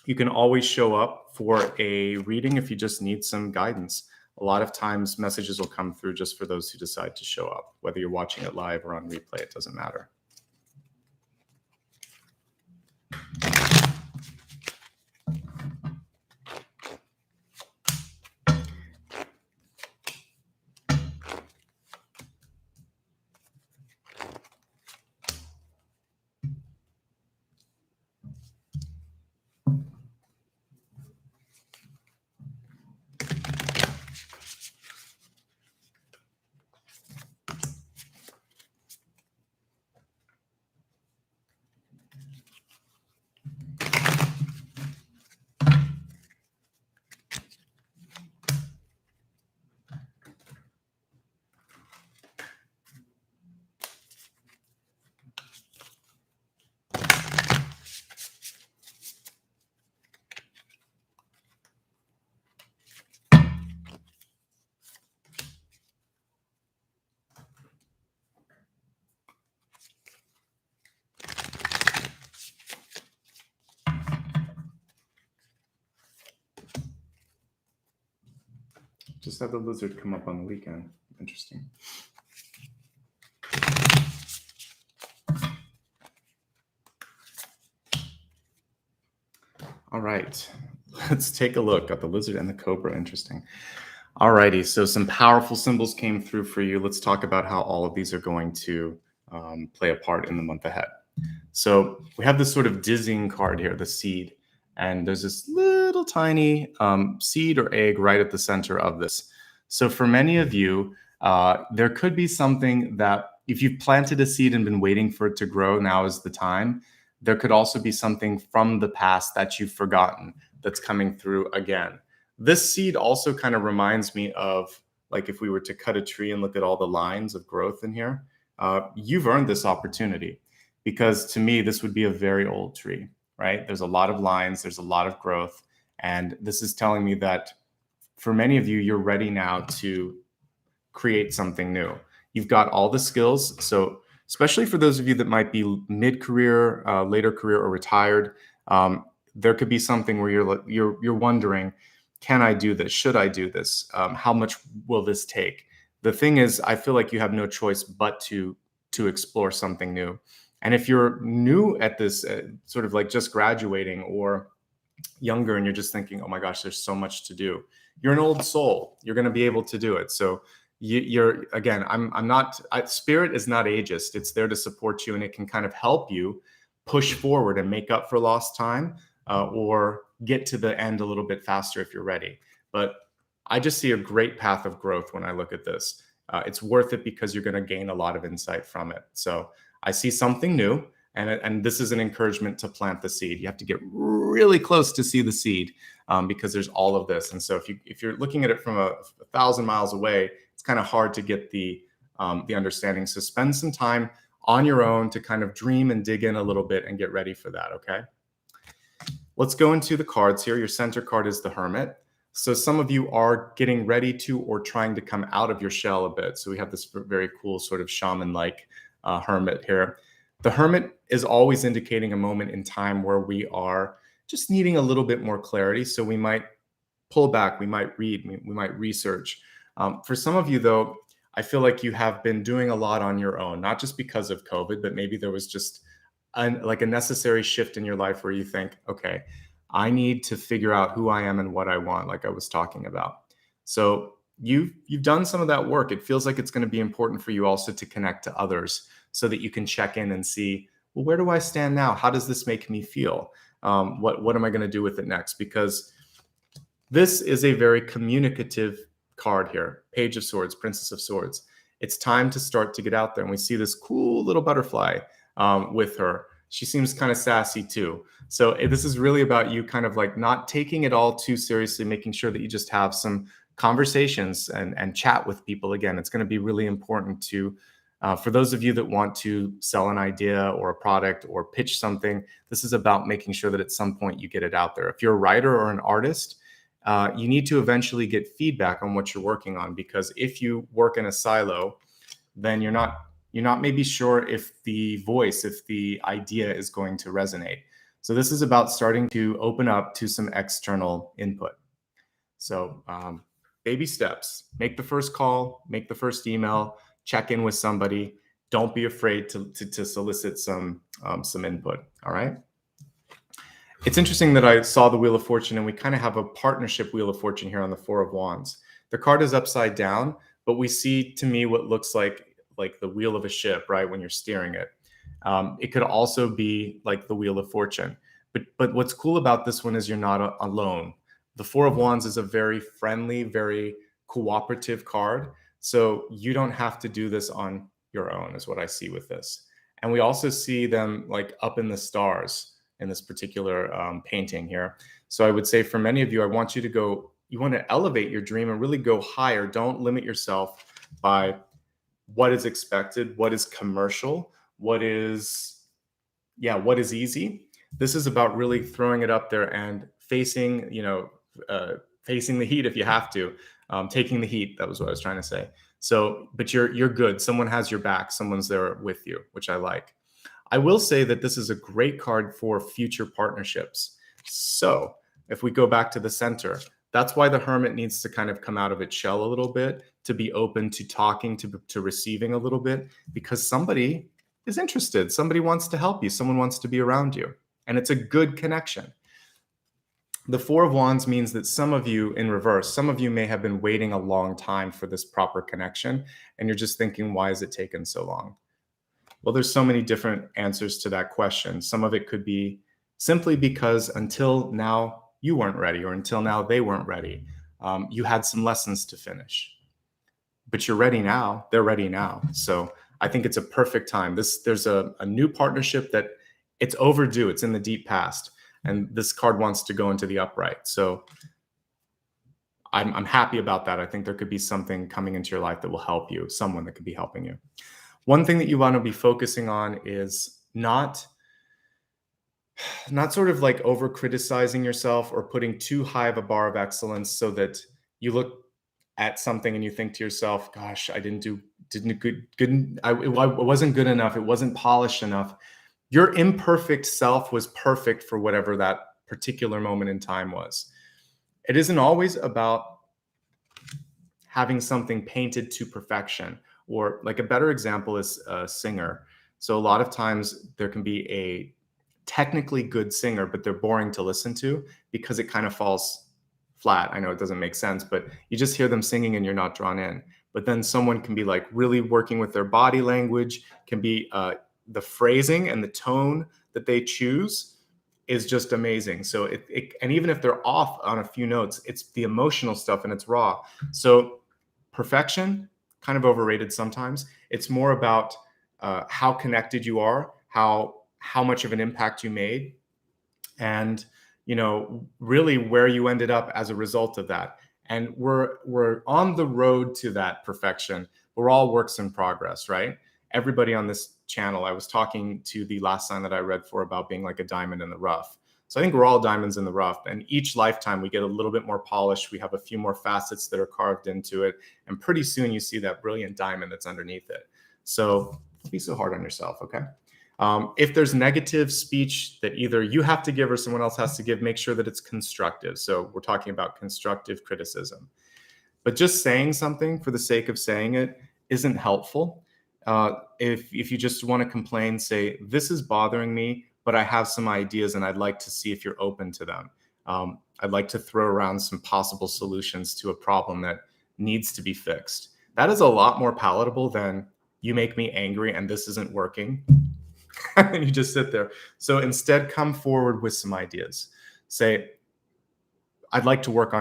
You can always show up for a reading if you just need some guidance. A lot of times messages will come through just for those who decide to show up. Whether you're watching it live or on replay, it doesn't matter. Just had the lizard come up on the weekend. Interesting. All right, let's take a look at the lizard and the cobra. Interesting. All righty, so some powerful symbols came through for you. Let's talk about how all of these are going to play a part in the month ahead. So we have this sort of dizzying card here, the seed. And there's this little tiny seed or egg right at the center of this. So for many of you, there could be something that if you've planted a seed and been waiting for it to grow, now is the time. There could also be something from the past that you've forgotten that's coming through again. This seed also kind of reminds me of, like, if we were to cut a tree and look at all the lines of growth in here, you've earned this opportunity, because to me, this would be a very old tree. Right? There's a lot of lines, there's a lot of growth. And this is telling me that for many of you, you're ready now to create something new. You've got all the skills. So especially for those of you that might be mid-career, later career, or retired, there could be something where you're wondering, can I do this? Should I do this? How much will this take? The thing is, I feel like you have no choice but to explore something new. And if you're new at this, sort of like just graduating or younger, and you're just thinking, oh my gosh, there's so much to do, you're an old soul. You're going to be able to do it. So you're, again, Spirit is not ageist. It's there to support you, and it can kind of help you push forward and make up for lost time, or get to the end a little bit faster if you're ready. But I just see a great path of growth when I look at this. It's worth it because you're going to gain a lot of insight from it. So I see something new, and this is an encouragement to plant the seed. You have to get really close to see the seed, because there's all of this. And so if you're looking at it from 1,000 miles away, it's kind of hard to get the understanding. So spend some time on your own to kind of dream and dig in a little bit and get ready for that. Okay. Let's go into the cards here. Your center card is the Hermit. So some of you are getting ready to or trying to come out of your shell a bit. So we have this very cool sort of shaman-like Hermit here. The Hermit is always indicating a moment in time where we are just needing a little bit more clarity. So we might pull back, we might read, we might research. For some of you, though, I feel like you have been doing a lot on your own, not just because of COVID, but maybe there was just like a necessary shift in your life where you think, okay, I need to figure out who I am and what I want, like I was talking about. So you've done some of that work. It feels like it's going to be important for you also to connect to others so that you can check in and see, well, where do I stand now? How does this make me feel? What am I going to do with it next? Because this is a very communicative card here. Page of Swords, Princess of Swords. It's time to start to get out there. And we see this cool little butterfly with her. She seems kind of sassy too. So this is really about you kind of like not taking it all too seriously, making sure that you just have some conversations and chat with people. Again, it's going to be really important to, for those of you that want to sell an idea or a product or pitch something, this is about making sure that at some point you get it out there. If you're a writer or an artist, you need to eventually get feedback on what you're working on, because if you work in a silo, then you're not maybe sure if the idea is going to resonate. So this is about starting to open up to some external input. So baby steps. Make the first call, make the first email, check in with somebody. Don't be afraid to solicit some input. All right. It's interesting that I saw the Wheel of Fortune, and we kind of have a partnership Wheel of Fortune here on the Four of Wands. The card is upside down, but we see, to me, what looks like the wheel of a ship, right, when you're steering it. It could also be like the Wheel of Fortune. But what's cool about this one is you're not alone. The Four of Wands is a very friendly, very cooperative card. So you don't have to do this on your own, is what I see with this. And we also see them like up in the stars in this particular painting here. So I would say for many of you, I want you to elevate your dream and really go higher. Don't limit yourself by what is expected, what is commercial, what is easy. This is about really throwing it up there and facing the heat if you have to, taking the heat. That was what I was trying to say. So, but you're good. Someone has your back. Someone's there with you, which I like. I will say that this is a great card for future partnerships. So if we go back to the center, that's why the Hermit needs to kind of come out of its shell a little bit, to be open to talking, to receiving a little bit, because somebody is interested. Somebody wants to help you. Someone wants to be around you. And it's a good connection. The Four of Wands means that some of you, in reverse, some of you may have been waiting a long time for this proper connection. And you're just thinking, why has it taken so long? Well, there's so many different answers to that question. Some of it could be simply because until now you weren't ready, or until now they weren't ready. You had some lessons to finish, but you're ready now. They're ready now. So I think it's a perfect time. There's a new partnership that it's overdue. It's in the deep past, and this card wants to go into the upright. So I'm happy about that. I think there could be something coming into your life that will help you, someone that could be helping you. One thing that you want to be focusing on is not sort of like over criticizing yourself or putting too high of a bar of excellence, so that you look at something and you think to yourself, gosh, I didn't do good. It wasn't good enough. It wasn't polished enough. Your imperfect self was perfect for whatever that particular moment in time was. It isn't always about having something painted to perfection. Or like a better example is a singer. So a lot of times there can be a technically good singer, but they're boring to listen to because it kind of falls flat. I know it doesn't make sense, but you just hear them singing and you're not drawn in. But then someone can be like really working with their body language, can be the phrasing and the tone that they choose is just amazing. So and even if they're off on a few notes, it's the emotional stuff and it's raw. So perfection, kind of overrated sometimes. It's more about how connected you are, how much of an impact you made, and really where you ended up as a result of that. And we're on the road to that perfection. We're all works in progress, right? Everybody on this channel, I was talking to the last sign that I read for about being like a diamond in the rough. So I think we're all diamonds in the rough, and each lifetime we get a little bit more polished. We have a few more facets that are carved into it, and pretty soon you see that brilliant diamond that's underneath it. So don't be so hard on yourself, okay? If there's negative speech that either you have to give or someone else has to give, make sure that it's constructive. So we're talking about constructive criticism. But just saying something for the sake of saying it isn't helpful. If you just want to complain, say, this is bothering me, but I have some ideas and I'd like to see if you're open to them. I'd like to throw around some possible solutions to a problem that needs to be fixed. That is a lot more palatable than you make me angry and this isn't working. And you just sit there. So instead, come forward with some ideas. Say, I'd like to work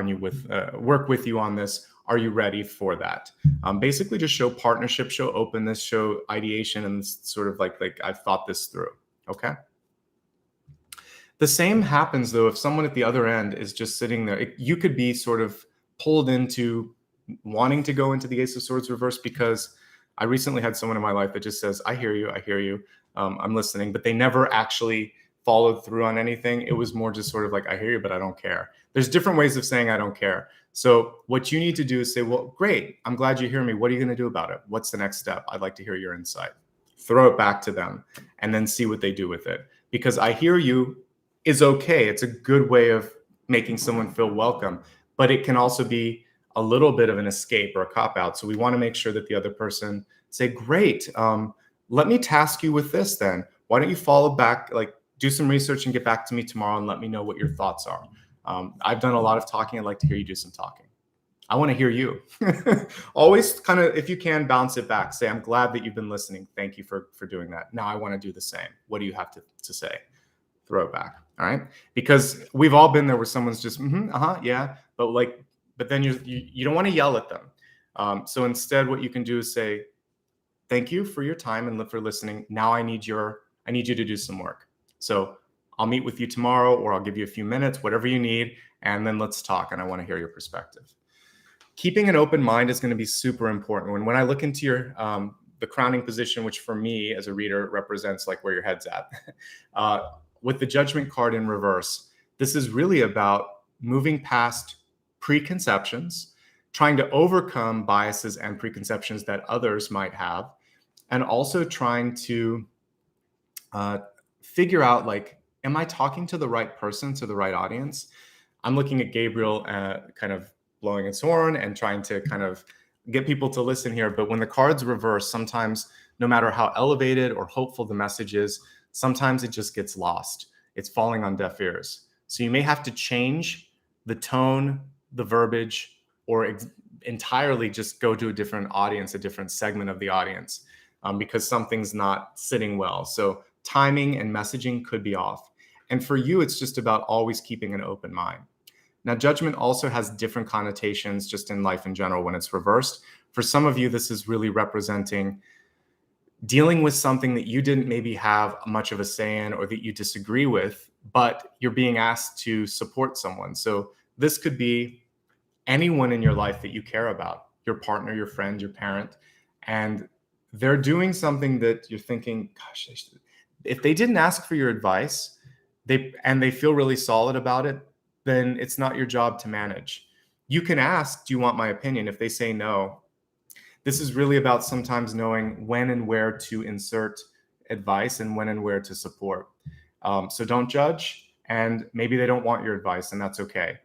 with you on this. Are you ready for that? Basically, just show partnership, show openness, show ideation, and sort of like I've thought this through. Okay. The same happens though if someone at the other end is just sitting there. You could be sort of pulled into wanting to go into the Ace of Swords reverse, because I recently had someone in my life that just says, I hear you, I'm listening, but they never actually followed through on anything. It was more just sort of like, I hear you, but I don't care. There's different ways of saying I don't care. So what you need to do is say, well, great, I'm glad you hear me. What are you going to do about it? What's the next step? I'd like to hear your insight. Throw it back to them and then see what they do with it. Because I hear you is okay. It's a good way of making someone feel welcome, but it can also be a little bit of an escape or a cop-out. So we want to make sure that the other person say, great, let me task you with this then. Why don't you follow back, like do some research and get back to me tomorrow and let me know what your thoughts are. I've done a lot of talking. I'd like to hear you do some talking. I want to hear you. Always kind of, if you can, bounce it back. Say, I'm glad that you've been listening. Thank you for doing that. Now I want to do the same. What do you have to say? Throw it back. All right. Because we've all been there where someone's just, yeah. But then you don't want to yell at them. So instead, what you can do is say, thank you for your time and for listening. Now I need you to do some work. So I'll meet with you tomorrow, or I'll give you a few minutes, whatever you need, and then let's talk. And I want to hear your perspective. Keeping an open mind is going to be super important. When I look into your the crowning position, which for me as a reader represents like where your head's at, with the Judgment card in reverse, this is really about moving past preconceptions, trying to overcome biases and preconceptions that others might have, and also trying to figure out, like, am I talking to the right person, to the right audience? I'm looking at Gabriel kind of blowing its horn and trying to kind of get people to listen here. But when the cards reverse, sometimes no matter how elevated or hopeful the message is, sometimes it just gets lost. It's falling on deaf ears. So you may have to change the tone, the verbiage, or entirely just go to a different audience, a different segment of the audience, because something's not sitting well. So timing and messaging could be off. And for you, it's just about always keeping an open mind. Now, judgment also has different connotations just in life in general when it's reversed. For some of you, this is really representing dealing with something that you didn't maybe have much of a say in, or that you disagree with, but you're being asked to support someone. So this could be anyone in your life that you care about, your partner, your friend, your parent, and they're doing something that you're thinking, gosh, if they didn't ask for your advice, they feel really solid about it, then it's not your job to manage. You can ask, do you want my opinion? If they say no, this is really about sometimes knowing when and where to insert advice and when and where to support. So don't judge, and maybe they don't want your advice, and that's okay.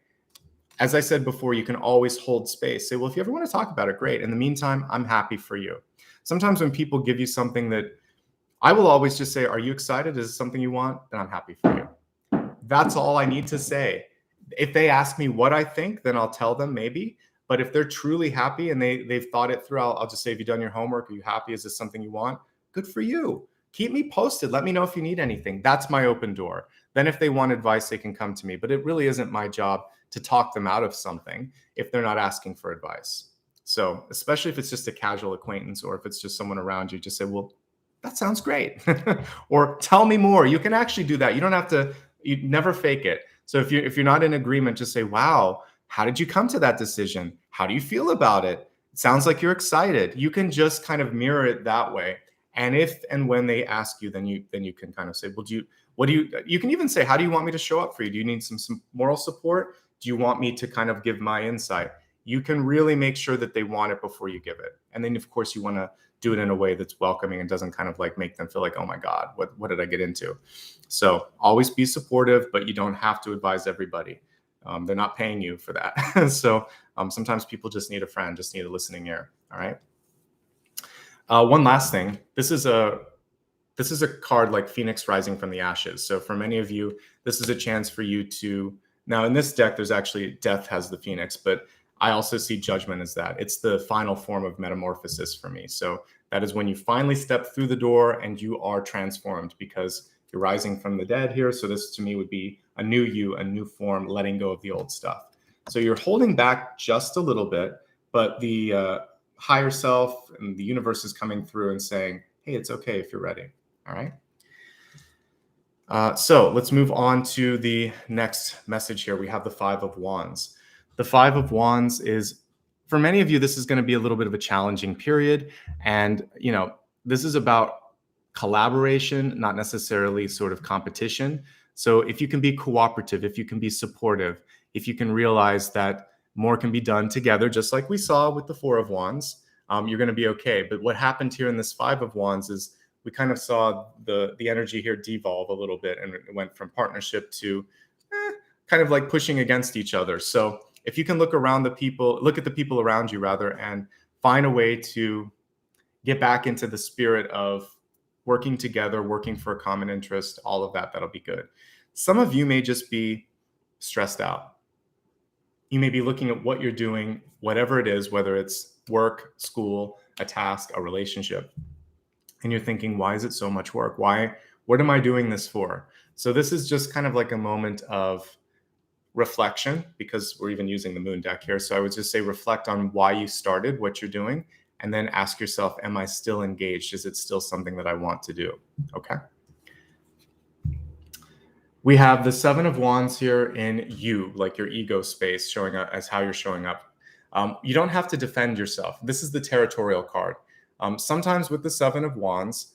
As I said before, you can always hold space. Say, well, if you ever want to talk about it, great. In the meantime, I'm happy for you. Sometimes when people give you something, that I will always just say, are you excited? Is it something you want? Then I'm happy for you. That's all I need to say. If they ask me what I think, then I'll tell them maybe. But if they're truly happy and they've thought it through, I'll just say, have you done your homework? Are you happy? Is this something you want? Good for you. Keep me posted. Let me know if you need anything. That's my open door. Then if they want advice, they can come to me. But it really isn't my job to talk them out of something if they're not asking for advice. So especially if it's just a casual acquaintance, or if it's just someone around you, just say, well, that sounds great. Or tell me more. You can actually do that. You don't have to, you never fake it. So if you're not in agreement, just say, wow, how did you come to that decision? How do you feel about it? It sounds like you're excited. You can just kind of mirror it that way. And if and when they ask you, then you can kind of say, well, you can even say, how do you want me to show up for you? Do you need some moral support? Do you want me to kind of give my insight? You can really make sure that they want it before you give it. And then of course you want to do it in a way that's welcoming and doesn't kind of like make them feel like, oh my God, what did I get into? So always be supportive, but you don't have to advise everybody. They're not paying you for that. So sometimes people just need a friend, just need a listening ear. All right. One last thing. This is a card like Phoenix rising from the ashes. So for many of you, this is a chance for you to Now in this deck, there's actually Death has the Phoenix, but I also see Judgment as that. It's the final form of metamorphosis for me. So that is when you finally step through the door and you are transformed because you're rising from the dead here. So this to me would be a new you, a new form, letting go of the old stuff. So you're holding back just a little bit, but the higher self and the universe is coming through and saying, hey, it's okay if you're ready. All right. So let's move on to the next message here. We have the Five of Wands. The Five of Wands is, for many of you, this is going to be a little bit of a challenging period. And, you know, this is about collaboration, not necessarily sort of competition. So if you can be cooperative, if you can be supportive, if you can realize that more can be done together, just like we saw with the Four of Wands, you're going to be okay. But what happened here in this Five of Wands is we kind of saw the energy here devolve a little bit, and it went from partnership to kind of like pushing against each other. So if you can look at the people around you rather, and find a way to get back into the spirit of working together, working for a common interest, all of that, that'll be good. Some of you may just be stressed out. You may be looking at what you're doing, whatever it is, whether it's work, school, a task, a relationship, and you're thinking, why is it so much work? What am I doing this for? So this is just kind of like a moment of reflection, because we're even using the moon deck here. So I would just say reflect on why you started, what you're doing, and then ask yourself, am I still engaged? Is it still something that I want to do? Okay. We have the Seven of Wands here in you, like your ego space, showing up as how you're showing up. You don't have to defend yourself. This is the territorial card. Sometimes with the Seven of Wands,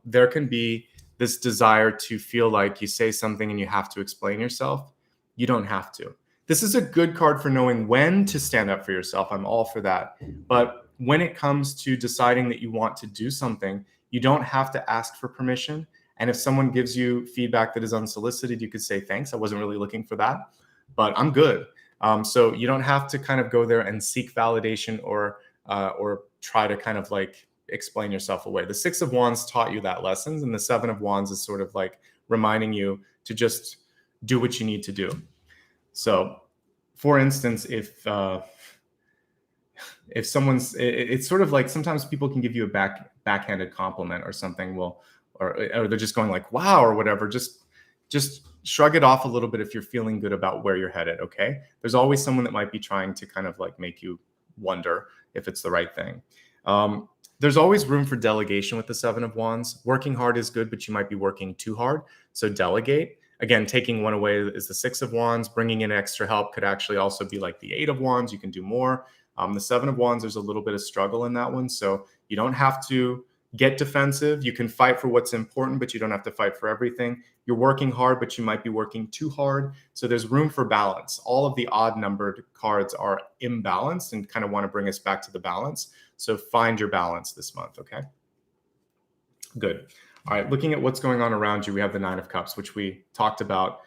there can be this desire to feel like you say something and you have to explain yourself. You don't have to. This is a good card for knowing when to stand up for yourself. I'm all for that. But when it comes to deciding that you want to do something, you don't have to ask for permission. And if someone gives you feedback that is unsolicited, you could say, thanks, I wasn't really looking for that, but I'm good. So you don't have to kind of go there and seek validation or try to kind of like explain yourself away. The Six of Wands taught you that lessons, and the Seven of Wands is sort of like reminding you to just do what you need to do. So for instance, if someone's, it's sort of like sometimes people can give you a backhanded compliment or something, or they're just going like, wow, or whatever. Just shrug it off a little bit if you're feeling good about where you're headed, okay? There's always someone that might be trying to kind of like make you wonder if it's the right thing. There's always room for delegation with the Seven of Wands. Working hard is good, but you might be working too hard. So delegate. Again, taking one away is the Six of Wands. Bringing in extra help could actually also be like the Eight of Wands. You can do more. The Seven of Wands, there's a little bit of struggle in that one. So you don't have to get defensive. You can fight for what's important, but you don't have to fight for everything. You're working hard, but you might be working too hard. So there's room for balance. All of the odd numbered cards are imbalanced and kind of want to bring us back to the balance. So find your balance this month, okay? Good. All right, looking at what's going on around you, we have the Nine of Cups, which we talked about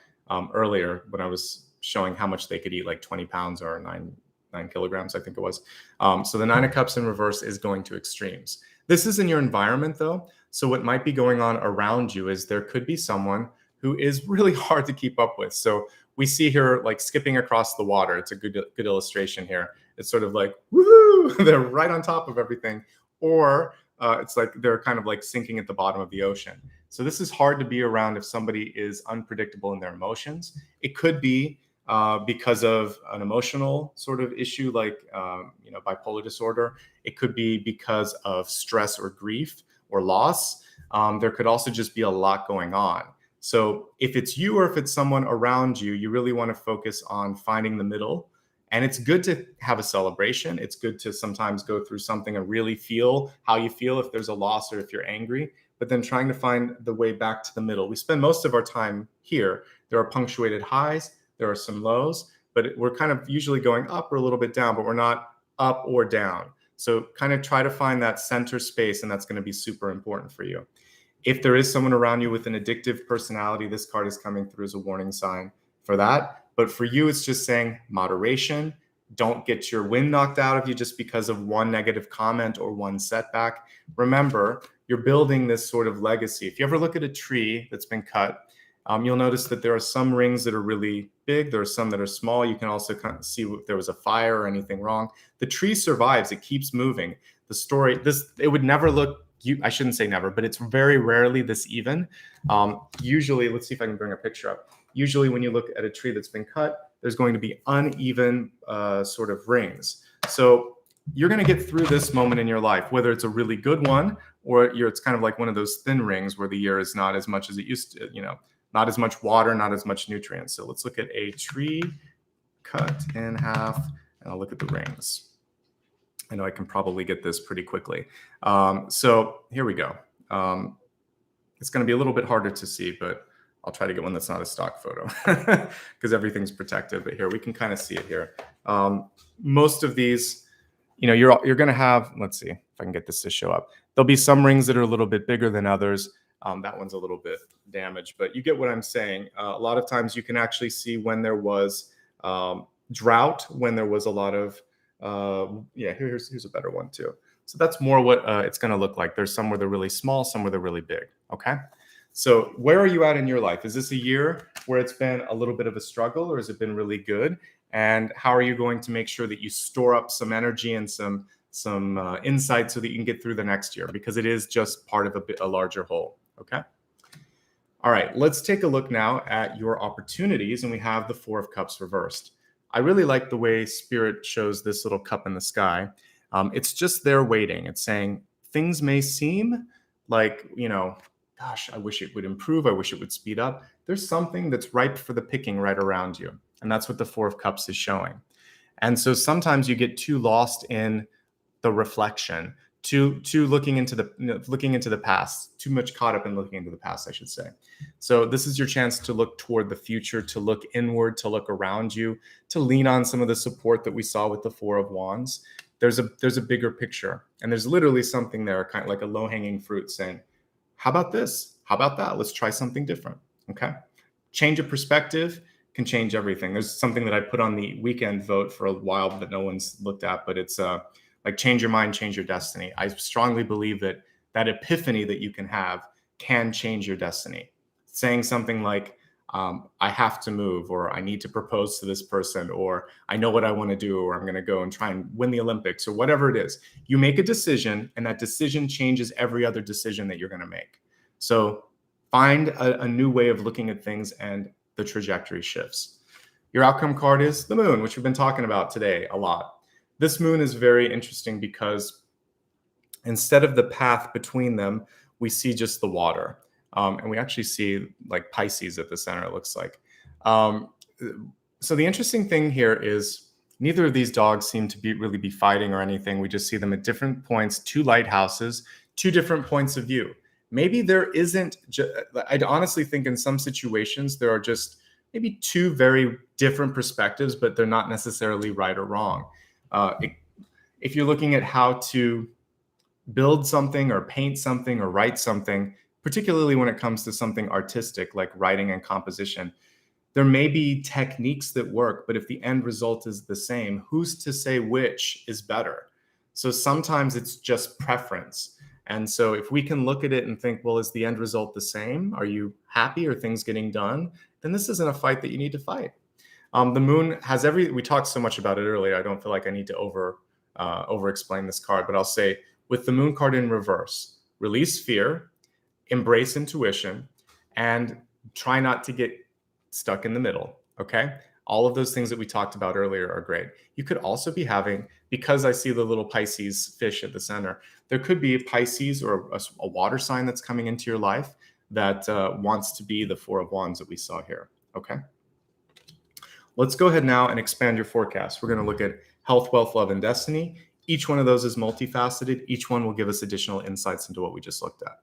earlier when I was showing how much they could eat, like 20 pounds or 9 kilograms, I think it was. So the Nine of Cups in reverse is going to extremes. This is in your environment though. So what might be going on around you is there could be someone who is really hard to keep up with. So we see here like skipping across the water. It's a good illustration here. It's sort of like, woohoo, they're right on top of everything. Or it's like they're kind of like sinking at the bottom of the ocean. So this is hard to be around if somebody is unpredictable in their emotions. It could be because of an emotional sort of issue like bipolar disorder. It could be because of stress or grief or loss. There could also just be a lot going on. So if it's you or if it's someone around you, you really want to focus on finding the middle. And it's good to have a celebration. It's good to sometimes go through something and really feel how you feel if there's a loss or if you're angry, but then trying to find the way back to the middle. We spend most of our time here. There are punctuated highs, there are some lows, but we're kind of usually going up or a little bit down, but we're not up or down. So kind of try to find that center space, and that's going to be super important for you. If there is someone around you with an addictive personality, this card is coming through as a warning sign for that. But for you, it's just saying moderation. Don't get your wind knocked out of you just because of one negative comment or one setback. Remember, you're building this sort of legacy. If you ever look at a tree that's been cut, You'll notice that there are some rings that are really big. There are some that are small. You can also kind of see if there was a fire or anything wrong. The tree survives. It keeps moving. The story, it would never look, I shouldn't say never, but it's very rarely this even. Usually, let's see if I can bring a picture up. Usually when you look at a tree that's been cut, there's going to be uneven sort of rings. So you're going to get through this moment in your life, whether it's a really good one or it's kind of like one of those thin rings where the year is not as much as it used to, not as much water, not as much nutrients. So let's look at a tree cut in half, and I'll look at the rings. I know I can probably get this pretty quickly. So here we go. It's going to be a little bit harder to see, but I'll try to get one that's not a stock photo because everything's protected. But here, we can kind of see it here. Most of these, you're going to have, let's see if I can get this to show up. There'll be some rings that are a little bit bigger than others. That one's a little bit damaged, but you get what I'm saying. A lot of times you can actually see when there was drought, when there was a lot of, here's a better one too. So that's more what it's going to look like. There's some where they're really small, some where they're really big. Okay. So where are you at in your life? Is this a year where it's been a little bit of a struggle, or has it been really good? And how are you going to make sure that you store up some energy and some insight so that you can get through the next year? Because it is just part of a larger whole. Okay. All right. Let's take a look now at your opportunities, and we have the Four of Cups reversed. I really like the way Spirit shows this little cup in the sky. It's just there waiting. It's saying things may seem like, gosh, I wish it would improve. I wish it would speed up. There's something that's ripe for the picking right around you. And that's what the Four of Cups is showing. And so sometimes you get too lost in the reflection, too looking into the past, too much caught up in looking into the past, I should say. So this is your chance to look toward the future, to look inward, to look around you, to lean on some of the support that we saw with the Four of Wands. There's a bigger picture, and there's literally something there, kind of like a low-hanging fruit saying, how about this? How about that? Let's try something different. Okay. Change of perspective can change everything. There's something that I put on the weekend vote for a while that no one's looked at, but it's like change your mind, change your destiny. I strongly believe that epiphany that you can have can change your destiny. Saying something like, I have to move, or I need to propose to this person, or I know what I want to do, or I'm going to go and try and win the Olympics, or whatever it is. You make a decision, and that decision changes every other decision that you're going to make. So find a new way of looking at things, and the trajectory shifts. Your outcome card is the moon, which we've been talking about today a lot. This moon is very interesting because instead of the path between them, we see just the water. And we actually see like Pisces at the center, it looks like. So the interesting thing here is neither of these dogs seem to really be fighting or anything. We just see them at different points, two lighthouses, two different points of view. Maybe there isn't, I'd honestly think in some situations, there are just maybe two very different perspectives, but they're not necessarily right or wrong. If you're looking at how to build something or paint something or write something, particularly when it comes to something artistic like writing and composition, there may be techniques that work, but if the end result is the same, who's to say which is better? So sometimes it's just preference. And so if we can look at it and think, well, is the end result the same? Are you happy? Are things getting done? Then this isn't a fight that you need to fight. The moon has we talked so much about it earlier. I don't feel like I need to over explain this card, but I'll say with the moon card in reverse, release fear, embrace intuition, and try not to get stuck in the middle. Okay. All of those things that we talked about earlier are great. You could also be having, because I see the little Pisces fish at the center, there could be a Pisces or a water sign that's coming into your life that wants to be the Four of Wands that we saw here. Okay. Let's go ahead now and expand your forecast. We're going to look at health, wealth, love, and destiny. Each one of those is multifaceted. Each one will give us additional insights into what we just looked at.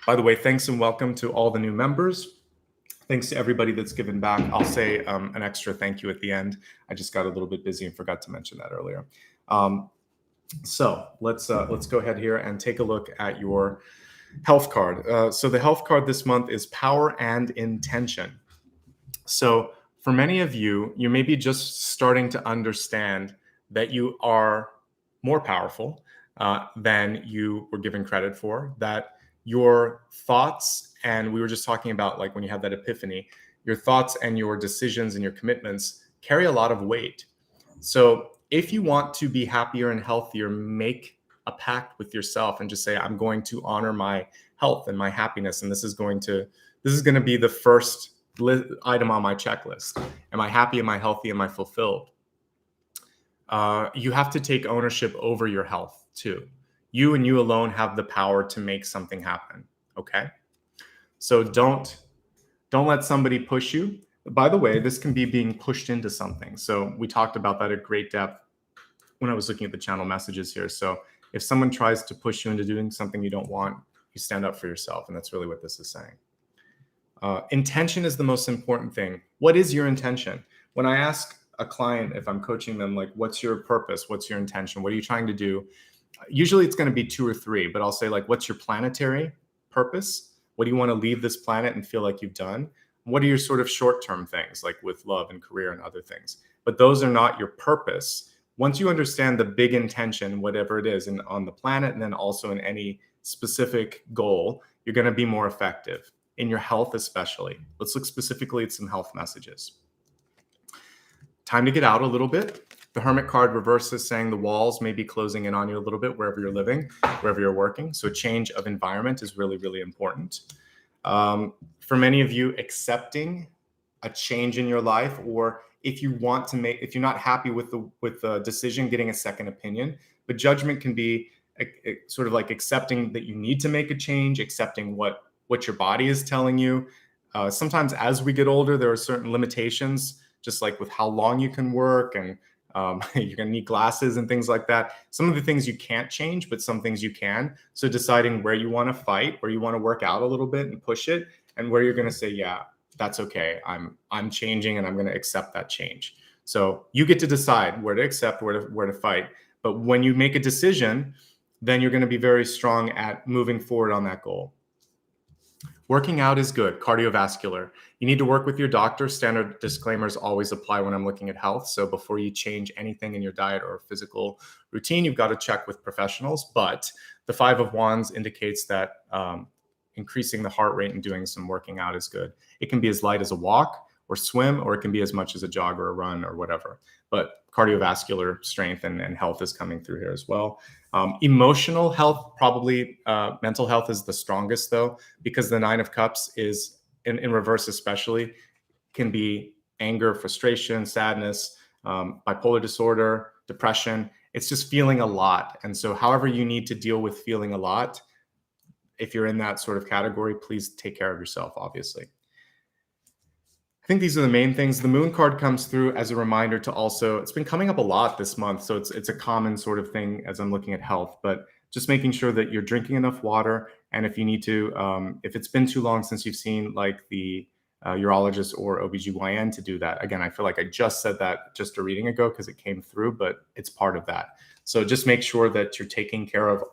By the way, thanks and welcome to all the new members. Thanks to everybody that's given back. I'll say an extra thank you at the end. I just got a little bit busy and forgot to mention that earlier. So let's go ahead here and take a look at your health card. So the health card this month is power and intention. So for many of you, you may be just starting to understand that you are more powerful than you were given credit for, that your thoughts, and we were just talking about like when you have that epiphany, your thoughts and your decisions and your commitments carry a lot of weight. So if you want to be happier and healthier, make a pact with yourself and just say, I'm going to honor my health and my happiness. And this is going to be the first item on my checklist. Am I happy? Am I healthy? Am I fulfilled? You have to take ownership over your health too. You and you alone have the power to make something happen. Okay. So don't let somebody push you. By the way, this can be being pushed into something. So we talked about that at great depth when I was looking at the channel messages here. So if someone tries to push you into doing something you don't want, you stand up for yourself. And that's really what this is saying. Intention is the most important thing. What is your intention? When I ask a client, if I'm coaching them, like, what's your purpose? What's your intention? What are you trying to do? Usually it's going to be 2 or 3, but I'll say, like, what's your planetary purpose? What do you want to leave this planet and feel like you've done? What are your sort of short-term things, like with love and career and other things? But those are not your purpose. Once you understand the big intention, whatever it is, and on the planet, and then also in any specific goal, you're going to be more effective in your health, especially. Let's look specifically at some health messages. Time to get out a little bit. The Hermit card reverse is saying the walls may be closing in on you a little bit wherever you're living, wherever you're working. So a change of environment is really, really important. For many of you, accepting a change in your life, or if you're not happy with the decision, getting a second opinion. But judgment can be sort of like accepting that you need to make a change, accepting what your body is telling you. Sometimes as we get older, there are certain limitations, just like with how long you can work, and you're going to need glasses and things like that. Some of the things you can't change, but some things you can. So deciding where you want to fight, where you want to work out a little bit and push it, and where you're going to say, yeah, that's okay. I'm changing, and I'm going to accept that change. So you get to decide where to accept, where to fight. But when you make a decision, then you're going to be very strong at moving forward on that goal. Working out is good. Cardiovascular. You need to work with your doctor. Standard disclaimers always apply when I'm looking at health. So before you change anything in your diet or physical routine, you've got to check with professionals. But the 5 of Wands indicates that increasing the heart rate and doing some working out is good. It can be as light as a walk or swim, or it can be as much as a jog or a run or whatever. But cardiovascular strength and health is coming through here as well. Emotional health, probably mental health is the strongest though, because the 9 of Cups is in reverse, especially can be anger, frustration, sadness, bipolar disorder, depression. It's just feeling a lot. And so however you need to deal with feeling a lot, if you're in that sort of category, please take care of yourself, obviously. I think these are the main things. The Moon card comes through as a reminder to also, it's been coming up a lot this month, so it's a common sort of thing as I'm looking at health, but just making sure that you're drinking enough water. And if you need to, if it's been too long since you've seen like the urologist or OBGYN to do that. Again, I feel like I just said that just a reading ago because it came through, but it's part of that. So just make sure that you're taking care of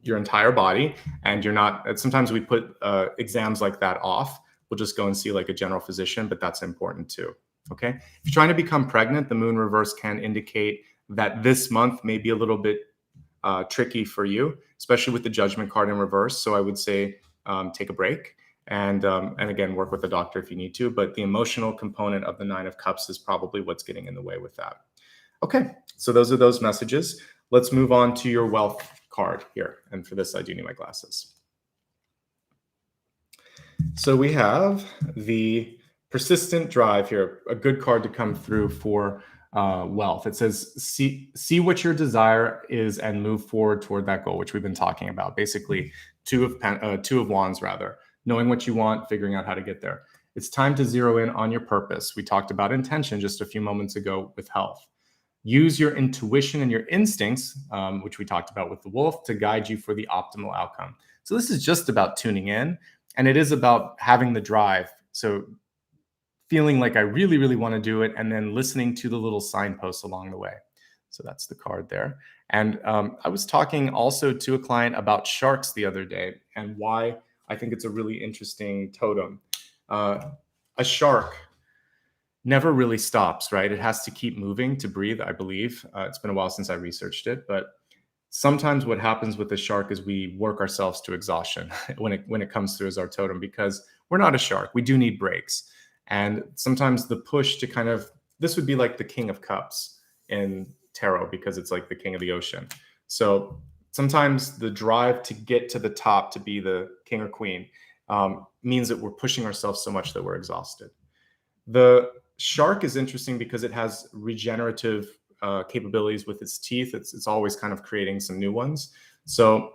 your entire body, and you're not, sometimes we put exams like that off. We'll just go and see like a general physician, but that's important too. Okay. If you're trying to become pregnant, the Moon reverse can indicate that this month may be a little bit tricky for you, especially with the Judgment card in reverse. So I would say take a break and again, work with the doctor if you need to. But the emotional component of the 9 of Cups is probably what's getting in the way with that. Okay. So those are those messages. Let's move on to your wealth card here. And for this, I do need my glasses. So we have the persistent drive here, a good card to come through for wealth. It says, see what your desire is and move forward toward that goal, which we've been talking about. Basically, two of Wands, rather. Knowing what you want, figuring out how to get there. It's time to zero in on your purpose. We talked about intention just a few moments ago with health. Use your intuition and your instincts, which we talked about with the wolf, to guide you for the optimal outcome. So this is just about tuning in. And it is about having the drive. So feeling like I really, really want to do it, and then listening to the little signposts along the way. So that's the card there. And I was talking also to a client about sharks the other day and why I think it's a really interesting totem. A shark never really stops, right? It has to keep moving to breathe, I believe. It's been a while since I researched it, but sometimes what happens with the shark is we work ourselves to exhaustion when it comes through as our totem, because we're not a shark. We do need breaks. And sometimes the push to kind of, this would be like the King of Cups in tarot, because it's like the king of the ocean. So sometimes the drive to get to the top, to be the king or queen, means that we're pushing ourselves so much that we're exhausted. The shark is interesting because it has regenerative capabilities with its teeth. It's always kind of creating some new ones. So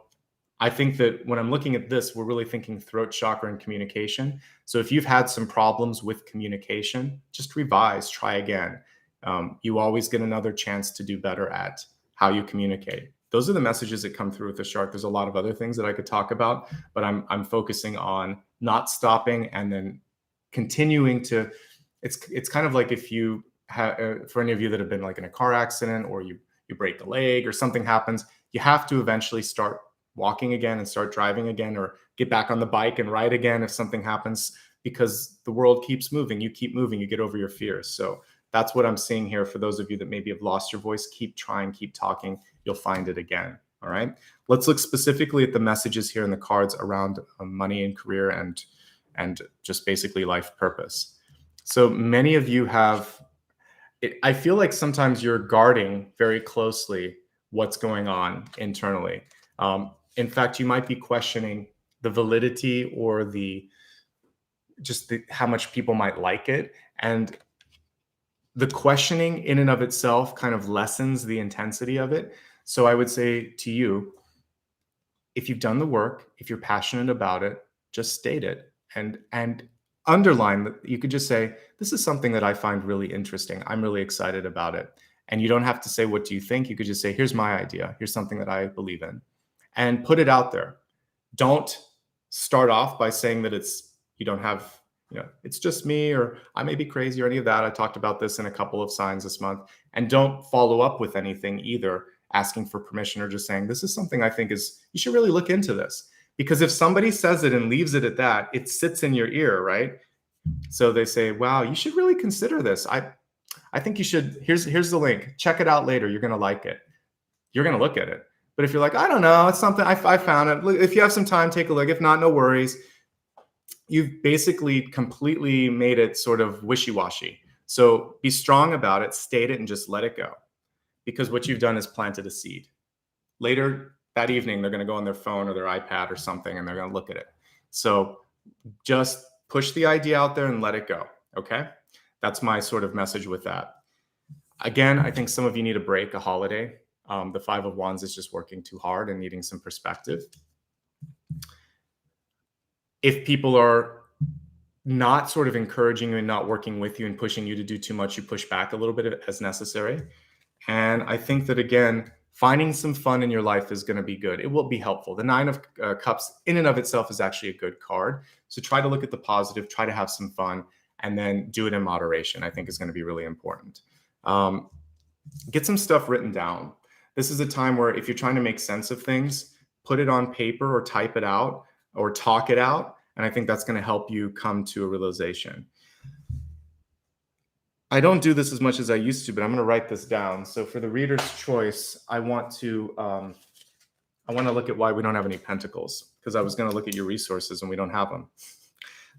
I think that when I'm looking at this, we're really thinking throat chakra and communication. So if you've had some problems with communication, just revise, try again. You always get another chance to do better at how you communicate. Those are the messages that come through with the shark. There's a lot of other things that I could talk about, but I'm focusing on not stopping and then continuing to. It's kind of like if you have, for any of you that have been like in a car accident, or you break a leg or something happens, you have to eventually start walking again and start driving again, or get back on the bike and ride again if something happens, because the world keeps moving. You keep moving, you get over your fears. So that's what I'm seeing here. For those of you that maybe have lost your voice, keep trying, keep talking, you'll find it again. All right. Let's look specifically at the messages here in the cards around money and career and just basically life purpose. So many of you have, I feel like sometimes you're guarding very closely what's going on internally. In fact, you might be questioning the validity or how much people might like it. And the questioning in and of itself kind of lessens the intensity of it. So I would say to you, if you've done the work, if you're passionate about it, just state it and underline that. You could just say, this is something that I find really interesting. I'm really excited about it. And you don't have to say, what do you think? You could just say, here's my idea. Here's something that I believe in, and put it out there. Don't start off by saying that you don't have, it's just me, or I may be crazy, or any of that. I talked about this in a couple of signs this month. And don't follow up with anything either, asking for permission, or just saying, this is something I think you should really look into this. Because if somebody says it and leaves it at that, it sits in your ear, right? So they say, wow, you should really consider this. I think you should, here's the link. Check it out later. You're going to like it. You're going to look at it. But if you're like, I don't know, it's something, I found it. If you have some time, take a look. If not, no worries. You've basically completely made it sort of wishy-washy. So be strong about it, state it, and just let it go. Because what you've done is planted a seed. Later that evening, they're going to go on their phone or their iPad or something, and they're going to look at it. So just push the idea out there and let it go. Okay? That's my sort of message with that. Again, I think some of you need a break, a holiday. The Five of Wands is just working too hard and needing some perspective. If people are not sort of encouraging you and not working with you and pushing you to do too much, you push back a little bit as necessary. And I think that, again, finding some fun in your life is going to be good. It will be helpful. The Nine of Cups in and of itself is actually a good card. So try to look at the positive, try to have some fun, and then do it in moderation. I think is going to be really important. Get some stuff written down. This is a time where if you're trying to make sense of things, put it on paper or type it out or talk it out. And I think that's going to help you come to a realization. I don't do this as much as I used to, but I'm going to write this down. So for the reader's choice, I want to look at why we don't have any pentacles, because I was going to look at your resources and we don't have them.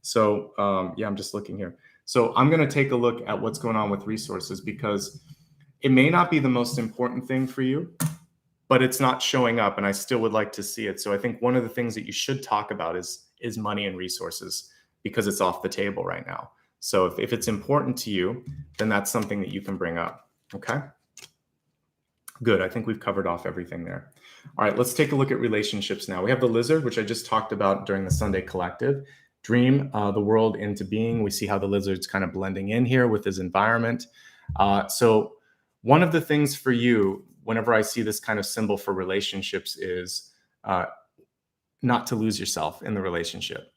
So yeah, I'm just looking here. So I'm going to take a look at what's going on with resources, because it may not be the most important thing for you, but it's not showing up, and I still would like to see it. So I think one of the things that you should talk about is money and resources, because it's off the table right now. So if it's important to you, then that's something that you can bring up. Okay. Good. I think we've covered off everything there. All right, let's take a look at relationships now. We have the Lizard, which I just talked about during the Sunday Collective. Dream the world into being. We see how the Lizard's kind of blending in here with his environment. So one of the things for you, whenever I see this kind of symbol for relationships, is not to lose yourself in the relationship.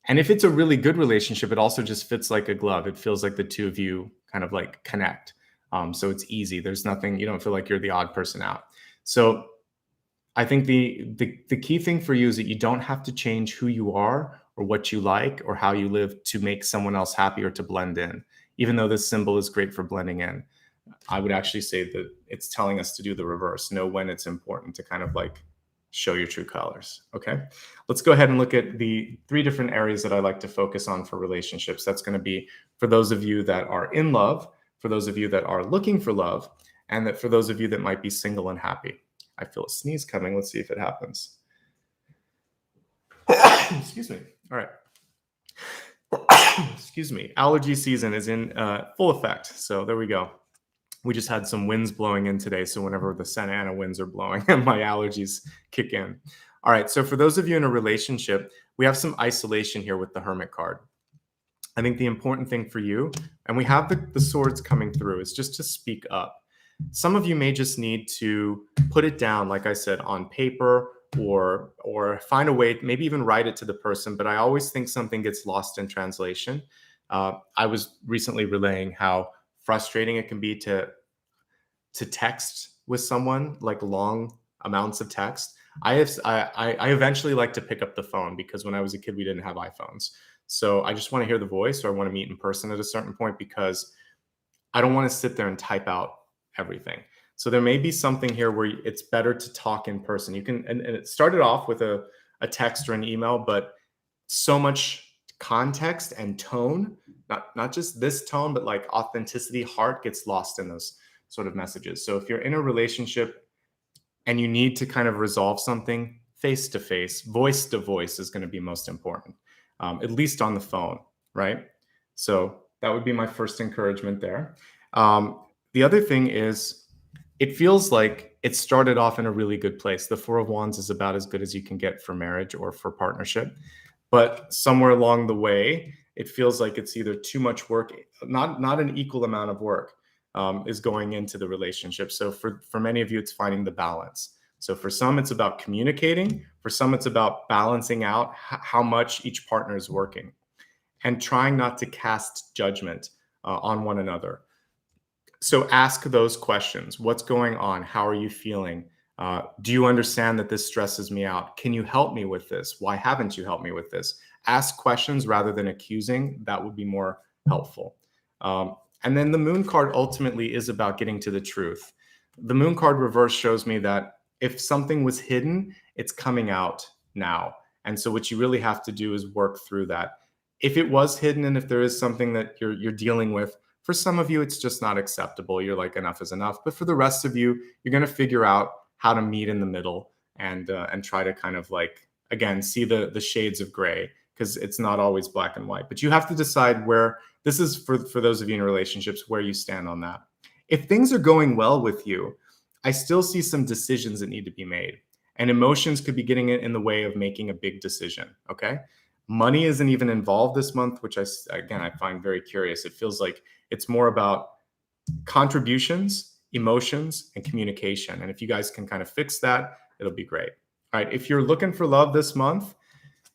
And if it's a really good relationship, it also just fits like a glove. It feels like the two of you kind of like connect. So it's easy. There's nothing, you don't feel like you're the odd person out. So I think the key thing for you is that you don't have to change who you are or what you like or how you live to make someone else happy or to blend in, even though this symbol is great for blending in. I would actually say that it's telling us to do the reverse. Know when it's important to kind of like show your true colors. Okay. Let's go ahead and look at the 3 different areas that I like to focus on for relationships. That's going to be for those of you that are in love, for those of you that are looking for love, and that for those of you that might be single and happy. I feel a sneeze coming. Let's see if it happens. Excuse me. All right. Excuse me. Allergy season is in full effect. So there we go. We just had some winds blowing in today. So whenever the Santa Ana winds are blowing, my allergies kick in. All right. So for those of you in a relationship, we have some isolation here with the Hermit card. I think the important thing for you, and we have the swords coming through, is just to speak up. Some of you may just need to put it down, like I said, on paper or find a way, maybe even write it to the person. But I always think something gets lost in translation. I was recently relaying how frustrating it can be to text with someone, like long amounts of text. I eventually like to pick up the phone because when I was a kid, we didn't have iPhones. So I just want to hear the voice, or I want to meet in person at a certain point because I don't want to sit there and type out everything. So there may be something here where it's better to talk in person. You can, and it started off with a text or an email, but so much context and tone, not just this tone, but like authenticity, heart gets lost in those sort of messages. So if you're in a relationship and you need to kind of resolve something face to face, voice to voice is going to be most important, at least on the phone, right? So that would be my first encouragement there. The other thing is, it feels like it started off in a really good place. The 4 of Wands is about as good as you can get for marriage or for partnership. But somewhere along the way, it feels like it's either too much work, not an equal amount of work is going into the relationship. So for many of you, it's finding the balance. So for some, it's about communicating. For some, it's about balancing out how much each partner is working and trying not to cast judgment on one another. So ask those questions. What's going on? How are you feeling? Do you understand that this stresses me out? Can you help me with this? Why haven't you helped me with this? Ask questions rather than accusing. That would be more helpful. And then the Moon card ultimately is about getting to the truth. The Moon card reverse shows me that if something was hidden, it's coming out now. And so what you really have to do is work through that. If it was hidden and if there is something that you're dealing with, for some of you, it's just not acceptable. You're like, enough is enough. But for the rest of you, you're going to figure out how to meet in the middle and try to kind of like, again, see the shades of gray, because it's not always black and white. But you have to decide where, this is for those of you in relationships, where you stand on that. If things are going well with you, I still see some decisions that need to be made. And emotions could be getting in the way of making a big decision, okay? Money isn't even involved this month, which I find very curious. It feels like it's more about contributions, emotions, and communication. And if you guys can kind of fix that, it'll be great. All right. If you're looking for love this month,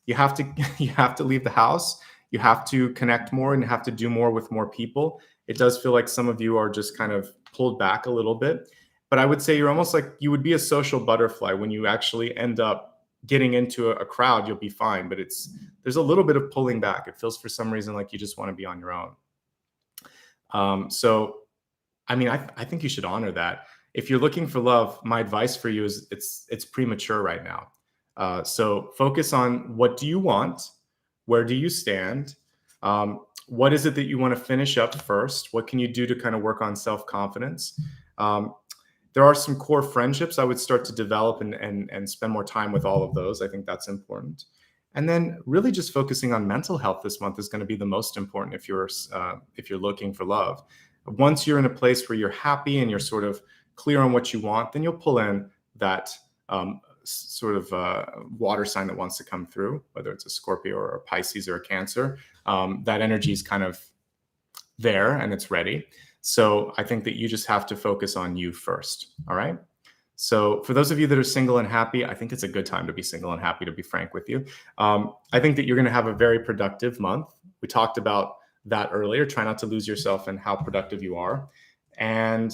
you have to leave the house. You have to connect more and have to do more with more people. It does feel like some of you are just kind of pulled back a little bit. But I would say you're almost like you would be a social butterfly. When you actually end up getting into a crowd, you'll be fine. But there's a little bit of pulling back. It feels for some reason like you just want to be on your own. So, I mean, I think you should honor that. If you're looking for love, my advice for you is it's premature right now. So focus on, what do you want? Where do you stand? What is it that you want to finish up first? What can you do to kind of work on self-confidence? There are some core friendships I would start to develop and spend more time with all of those. I think that's important. And then really just focusing on mental health this month is going to be the most important if you're looking for love. Once you're in a place where you're happy and you're sort of clear on what you want, then you'll pull in that water sign that wants to come through, whether it's a Scorpio or a Pisces or a Cancer. That energy is kind of there and it's ready. So I think that you just have to focus on you first. All right. So for those of you that are single and happy, I think it's a good time to be single and happy, to be frank with you. I think that you're going to have a very productive month. We talked about that earlier. Try not to lose yourself in how productive you are, and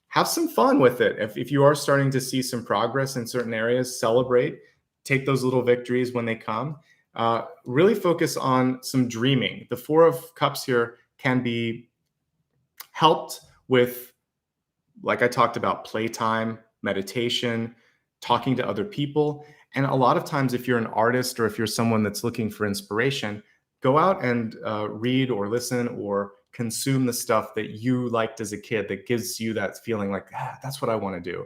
have some fun with it. If you are starting to see some progress in certain areas, celebrate, take those little victories when they come. Really focus on some dreaming. The 4 of Cups here can be helped with like I talked about, playtime, meditation, talking to other people. And a lot of times, if you're an artist or if you're someone that's looking for inspiration, go out and read or listen or consume the stuff that you liked as a kid that gives you that feeling like, that's what I want to do.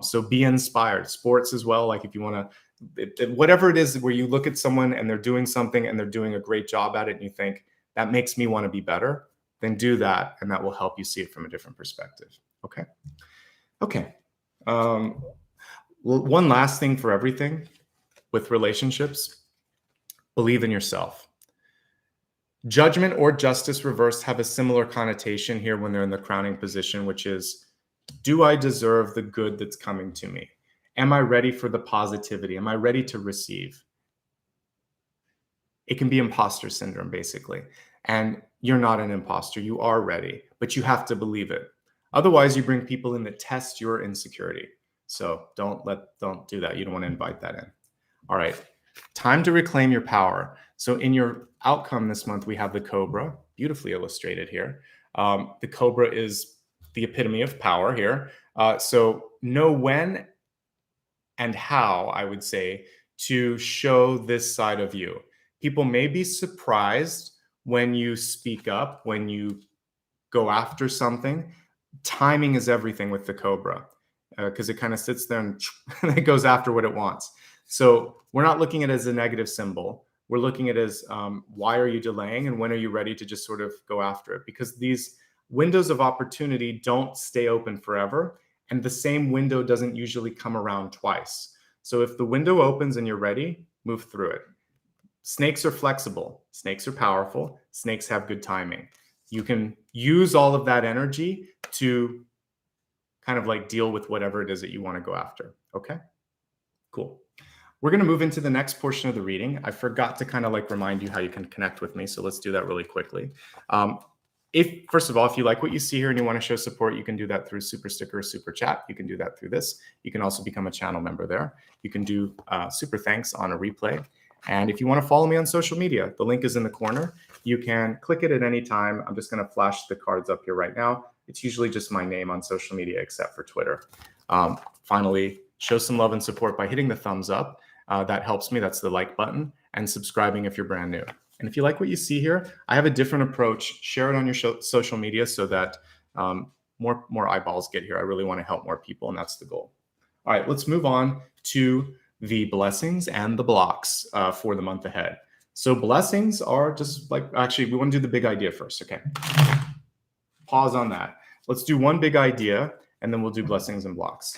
So be inspired. Sports as well. Like if you want to, whatever it is where you look at someone and they're doing something and they're doing a great job at it and you think that makes me want to be better, then do that. And that will help you see it from a different perspective. Okay. Okay. One last thing for everything with relationships, believe in yourself. Judgment or justice reversed have a similar connotation here when they're in the crowning position, which is, do I deserve the good that's coming to me? Am I ready for the positivity? Am I ready to receive? It can be imposter syndrome, basically. And you're not an imposter. You are ready, but you have to believe it. Otherwise, you bring people in that test your insecurity. So don't do that. You don't want to invite that in. All right. Time to reclaim your power. So in your outcome this month, we have the Cobra, beautifully illustrated here. The Cobra is the epitome of power here. So know when and how, I would say, to show this side of you. People may be surprised when you speak up, when you go after something. Timing is everything with the Cobra, because it kind of sits there and it goes after what it wants. So we're not looking at it as a negative symbol. We're looking at it as why are you delaying and when are you ready to just sort of go after it? Because these windows of opportunity don't stay open forever. And the same window doesn't usually come around twice. So if the window opens and you're ready, move through it. Snakes are flexible. Snakes are powerful. Snakes have good timing. You can use all of that energy to kind of like deal with whatever it is that you want to go after. Okay, cool. We're going to move into the next portion of the reading. I forgot to kind of like remind you how you can connect with me. So let's do that really quickly. First of all, if you like what you see here and you want to show support, you can do that through SuperSticker, Super Chat. You can do that through this. You can also become a channel member there. You can do super thanks on a replay. And if you want to follow me on social media, the link is in the corner. You can click it at any time. I'm just going to flash the cards up here right now. It's usually just my name on social media, except for Twitter. Finally, show some love and support by hitting the thumbs up. That helps me. That's the like button. And subscribing if you're brand new. And if you like what you see here, I have a different approach. Share it on your social media so that more eyeballs get here. I really want to help more people, and that's the goal. All right, let's move on to the blessings and the blocks for the month ahead. So blessings are just like, actually, we want to do the big idea first. Okay. Pause on that. Let's do one big idea, and then we'll do blessings and blocks.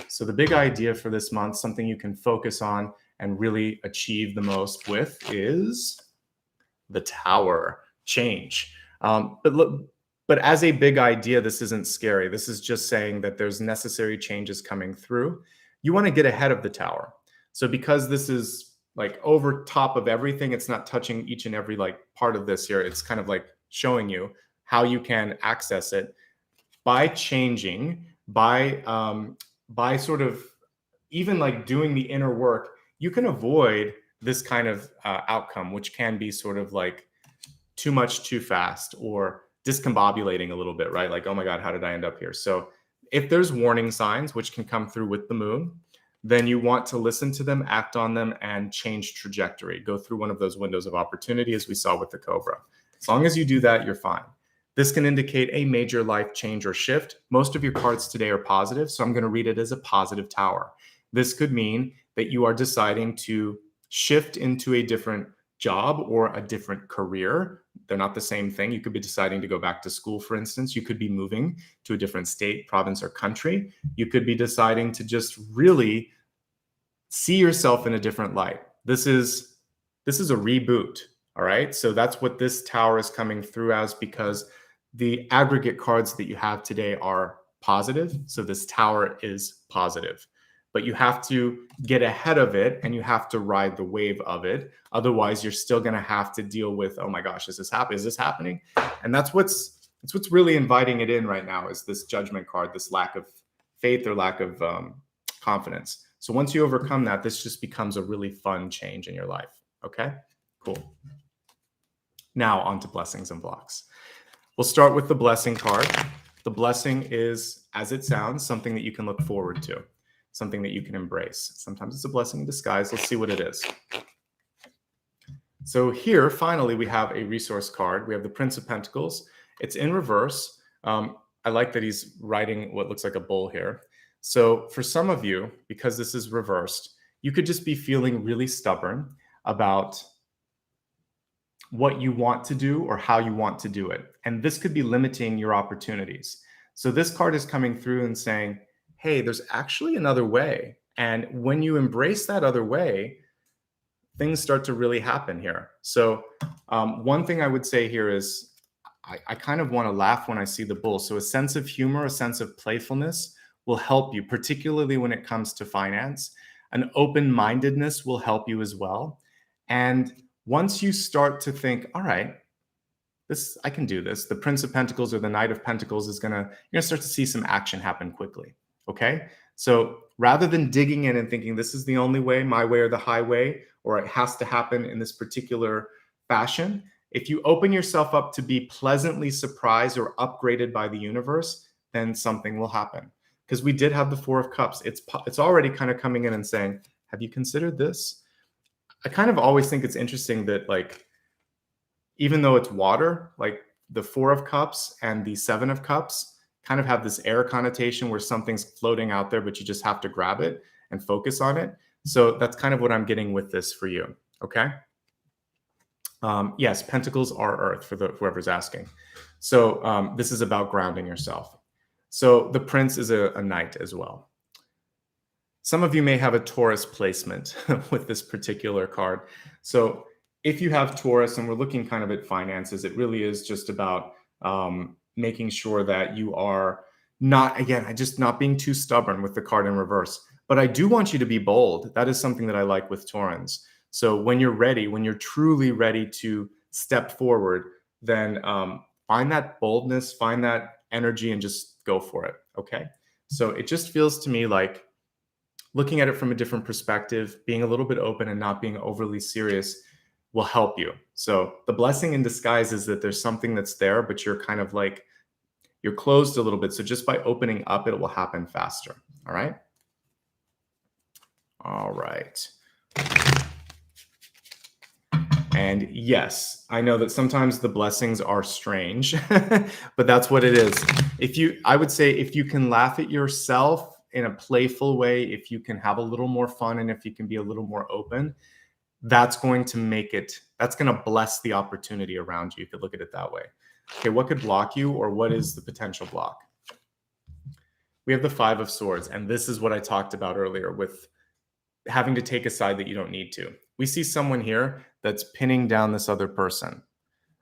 So the big idea for this month, something you can focus on and really achieve the most with, is the Tower, change. But as a big idea, this isn't scary. This is just saying that there's necessary changes coming through. You want to get ahead of the Tower. So because this is like over top of everything, it's not touching each and every like part of this here. It's kind of like showing you how you can access it by changing, by sort of even like doing the inner work. You can avoid this kind of outcome, which can be sort of like too much too fast or discombobulating a little bit, right? Like, oh my God, how did I end up here? So if there's warning signs, which can come through with the moon, then you want to listen to them, act on them, and change trajectory. Go through one of those windows of opportunity, as we saw with the Cobra. As long as you do that, you're fine. This can indicate a major life change or shift. Most of your cards today are positive, so I'm going to read it as a positive Tower. This could mean that you are deciding to shift into a different job or a different career. They're not the same thing. You could be deciding to go back to school, for instance. You could be moving to a different state, province, or country. You could be deciding to just really see yourself in a different light. This is a reboot, all right? So that's what this Tower is coming through as, because the aggregate cards that you have today are positive. So this Tower is positive. But you have to get ahead of it and you have to ride the wave of it. Otherwise, you're still going to have to deal with, oh my gosh, is this happening? Is this happening? And that's what's really inviting it in right now, is this Judgment card, this lack of faith or lack of confidence. So once you overcome that, this just becomes a really fun change in your life. Okay, cool. Now on to blessings and blocks. We'll start with the blessing card. The blessing is, as it sounds, something that you can look forward to, something that you can embrace. Sometimes it's a blessing in disguise. Let's see what it is. So here, finally, we have a resource card. We have the Prince of Pentacles. It's in reverse. I like that he's riding what looks like a bull here. So for some of you, because this is reversed, you could just be feeling really stubborn about what you want to do or how you want to do it. And this could be limiting your opportunities. So this card is coming through and saying, hey, there's actually another way. And when you embrace that other way, things start to really happen here. So one thing I would say here is I kind of want to laugh when I see the bull. So a sense of humor, a sense of playfulness will help you, particularly when it comes to finance. An open-mindedness will help you as well. And once you start to think, all right, I can do this. The Prince of Pentacles or the Knight of Pentacles you're gonna start to see some action happen quickly. Okay. So rather than digging in and thinking this is the only way, my way or the highway, or it has to happen in this particular fashion, if you open yourself up to be pleasantly surprised or upgraded by the universe, then something will happen. Because we did have the Four of Cups. It's already kind of coming in and saying, have you considered this? I kind of always think it's interesting that, like, even though it's water, like the Four of Cups and the Seven of Cups kind of have this air connotation where something's floating out there, but you just have to grab it and focus on it. So that's kind of what I'm getting with this for you. Okay. Yes, Pentacles are Earth for whoever's asking. So this is about grounding yourself. So the Prince is a knight as well. Some of you may have a Taurus placement with this particular card. So if you have Taurus, and we're looking kind of at finances, it really is just about making sure that you are not being too stubborn with the card in reverse. But I do want you to be bold. That is something that I like with Taurans. So when you're ready, when you're truly ready to step forward, then find that boldness, find that energy, and just go for it. Okay. So it just feels to me like looking at it from a different perspective, being a little bit open and not being overly serious will help you. So the blessing in disguise is that there's something that's there, but you're kind of like, you're closed a little bit. So just by opening up, it will happen faster. All right. All right. And yes, I know that sometimes the blessings are strange, but that's what it is. I would say if you can laugh at yourself in a playful way, if you can have a little more fun, and if you can be a little more open, that's going to bless the opportunity around you. You could look at it that way. Okay, what could block you, or what is the potential block? We have the Five of Swords, and this is what I talked about earlier with having to take a side that you don't need to. We see someone here that's pinning down this other person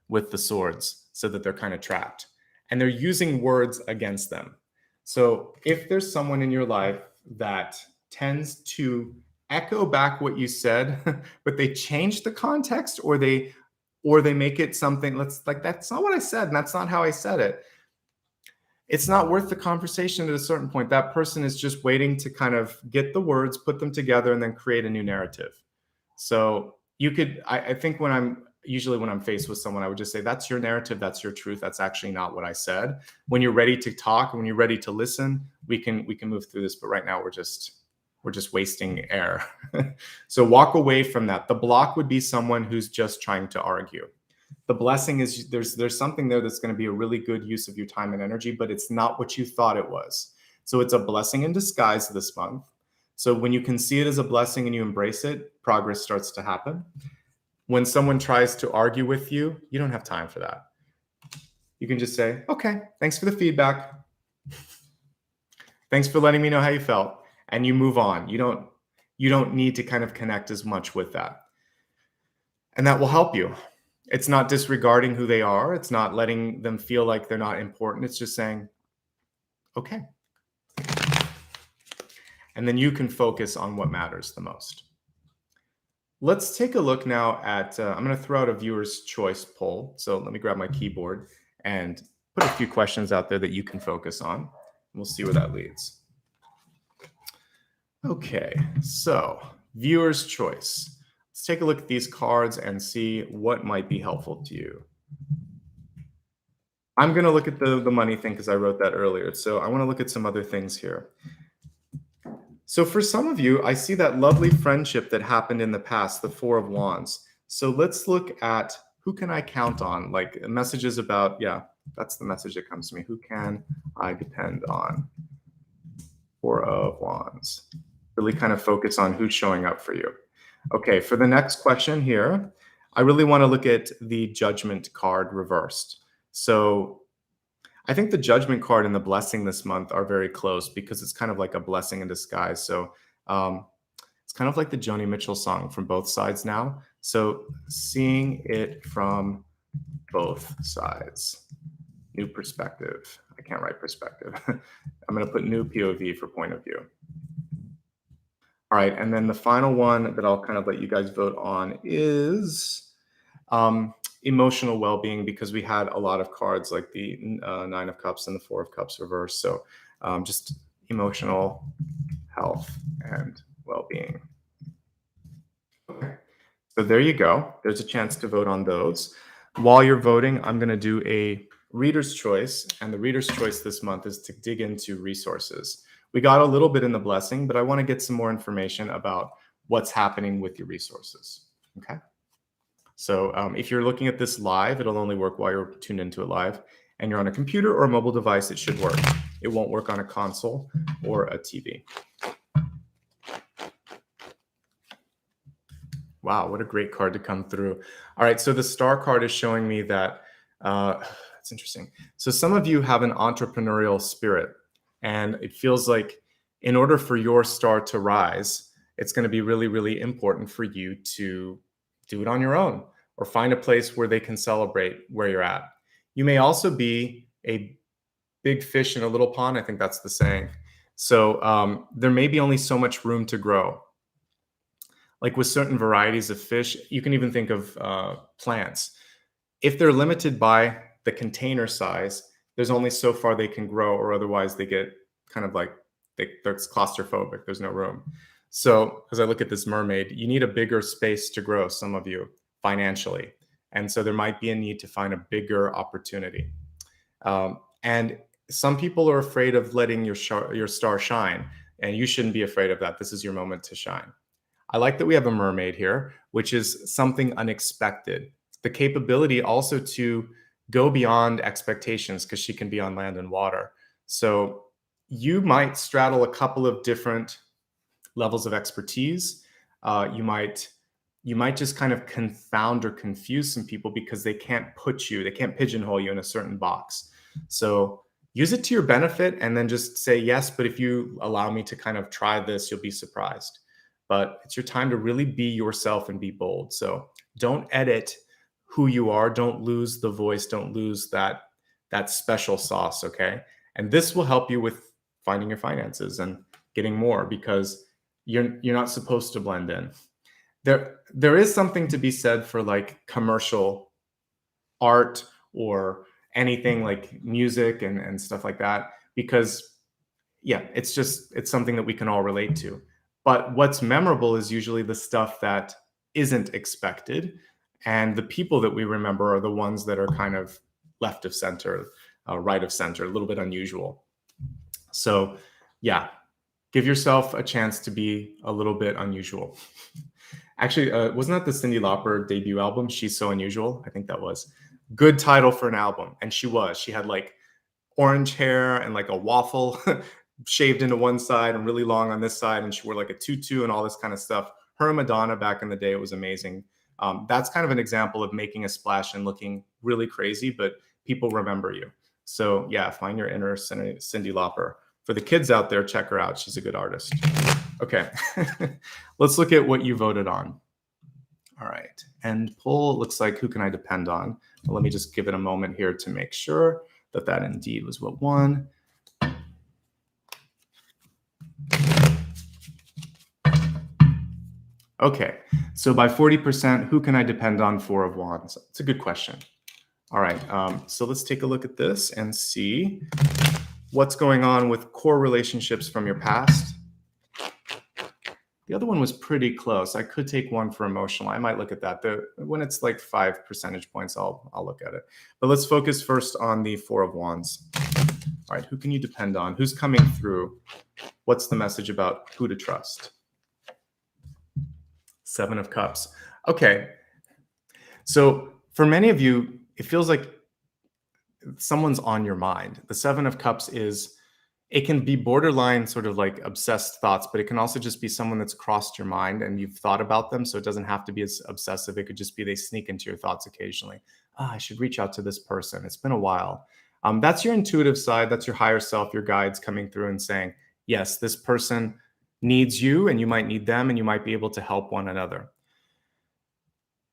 with the swords so that they're kind of trapped, and they're using words against them. So if there's someone in your life that tends to echo back what you said, but they change the context, or they make it something that's not what I said, and that's not how I said it. It's not worth the conversation at a certain point. That person is just waiting to kind of get the words, put them together, and then create a new narrative. So I think when I'm faced with someone, I would just say, that's your narrative, that's your truth. That's actually not what I said. When you're ready to talk, when you're ready to listen, we can move through this. But right now we're just wasting air. So walk away from that. The block would be someone who's just trying to argue. The blessing is there's something there that's going to be a really good use of your time and energy, but it's not what you thought it was. So it's a blessing in disguise this month. So when you can see it as a blessing and you embrace it, progress starts to happen. When someone tries to argue with you, you don't have time for that. You can just say, okay, thanks for the feedback. Thanks for letting me know how you felt. And you move on. You don't need to kind of connect as much with that. And that will help you. It's not disregarding who they are. It's not letting them feel like they're not important. It's just saying, okay. And then you can focus on what matters the most. Let's take a look now at, I'm going to throw out a viewer's choice poll. So let me grab my keyboard and put a few questions out there that you can focus on. We'll see where that leads. Okay, so viewer's choice. Let's take a look at these cards and see what might be helpful to you. I'm going to look at the money thing because I wrote that earlier. So I want to look at some other things here. So for some of you, I see that lovely friendship that happened in the past, the Four of Wands. So let's look at who can I count on? Like messages about, yeah, that's the message that comes to me. Who can I depend on? Four of Wands. Really kind of focus on who's showing up for you. Okay, for the next question here, I really want to look at the Judgment card reversed. So I think the Judgment card and the Blessing this month are very close because it's kind of like a blessing in disguise. So it's kind of like the Joni Mitchell song from both sides now. So seeing it from both sides, new perspective. I can't write perspective. I'm going to put new POV for point of view. All right, and then the final one that I'll kind of let you guys vote on is emotional well-being, because we had a lot of cards like the Nine of Cups and the Four of Cups reversed. So just emotional health and well-being. Okay, so there you go. There's a chance to vote on those. While you're voting, I'm going to do a reader's choice, and the reader's choice this month is to dig into resources. We got a little bit in the blessing, but I want to get some more information about what's happening with your resources. Okay. So if you're looking at this live, it'll only work while you're tuned into it live. And you're on a computer or a mobile device, it should work. It won't work on a console or a TV. Wow, what a great card to come through. All right, so the star card is showing me that, it's interesting. So some of you have an entrepreneurial spirit, and it feels like in order for your star to rise, it's going to be really, really important for you to do it on your own or find a place where they can celebrate where you're at. You may also be a big fish in a little pond. I think that's the saying. So there may be only so much room to grow. Like with certain varieties of fish, you can even think of plants. If they're limited by the container size, there's only so far they can grow, or otherwise they get kind of like, they're claustrophobic. There's no room. So as I look at this mermaid, you need a bigger space to grow, some of you, financially. And so there might be a need to find a bigger opportunity. And some people are afraid of letting your star shine, and you shouldn't be afraid of that. This is your moment to shine. I like that we have a mermaid here, which is something unexpected. The capability also to go beyond expectations, because she can be on land and water. So you might straddle a couple of different levels of expertise. You might just kind of confound or confuse some people because they can't pigeonhole you in a certain box. So use it to your benefit and then just say, yes, but if you allow me to kind of try this, you'll be surprised. But it's your time to really be yourself and be bold. So don't edit who you are. Don't lose the voice. Don't lose that special sauce, okay? And this will help you with finding your finances and getting more, because you're not supposed to blend in. There is something to be said for like commercial art or anything like music and stuff like that, because yeah, it's something that we can all relate to. But what's memorable is usually the stuff that isn't expected. And the people that we remember are the ones that are kind of left of center, right of center, a little bit unusual. So yeah, give yourself a chance to be a little bit unusual. Actually, wasn't that the Cyndi Lauper debut album, She's So Unusual? I think that was. Good title for an album. And she had like orange hair and like a waffle shaved into one side and really long on this side, and she wore like a tutu and all this kind of stuff. Her and Madonna back in the day, it was amazing. That's kind of an example of making a splash and looking really crazy, but people remember you. So yeah, find your inner Cyndi Lauper. For the kids out there, check her out. She's a good artist. Okay, let's look at what you voted on. All right, end poll. Looks like who can I depend on? Well, let me just give it a moment here to make sure that indeed was what won. Okay, so by 40%, who can I depend on? Four of Wands. It's a good question. All right, so let's take a look at this and see what's going on with core relationships from your past. The other one was pretty close. I could take one for emotional. I might look at that. When it's like 5 percentage points, I'll look at it. But let's focus first on the Four of Wands. All right, who can you depend on? Who's coming through? What's the message about who to trust? Seven of Cups. Okay. So for many of you, it feels like someone's on your mind. The Seven of Cups it can be borderline sort of like obsessed thoughts, but it can also just be someone that's crossed your mind and you've thought about them. So it doesn't have to be as obsessive. It could just be they sneak into your thoughts occasionally. I should reach out to this person. It's been a while. That's your intuitive side. That's your higher self, your guides coming through and saying, yes, this person needs you and you might need them and you might be able to help one another.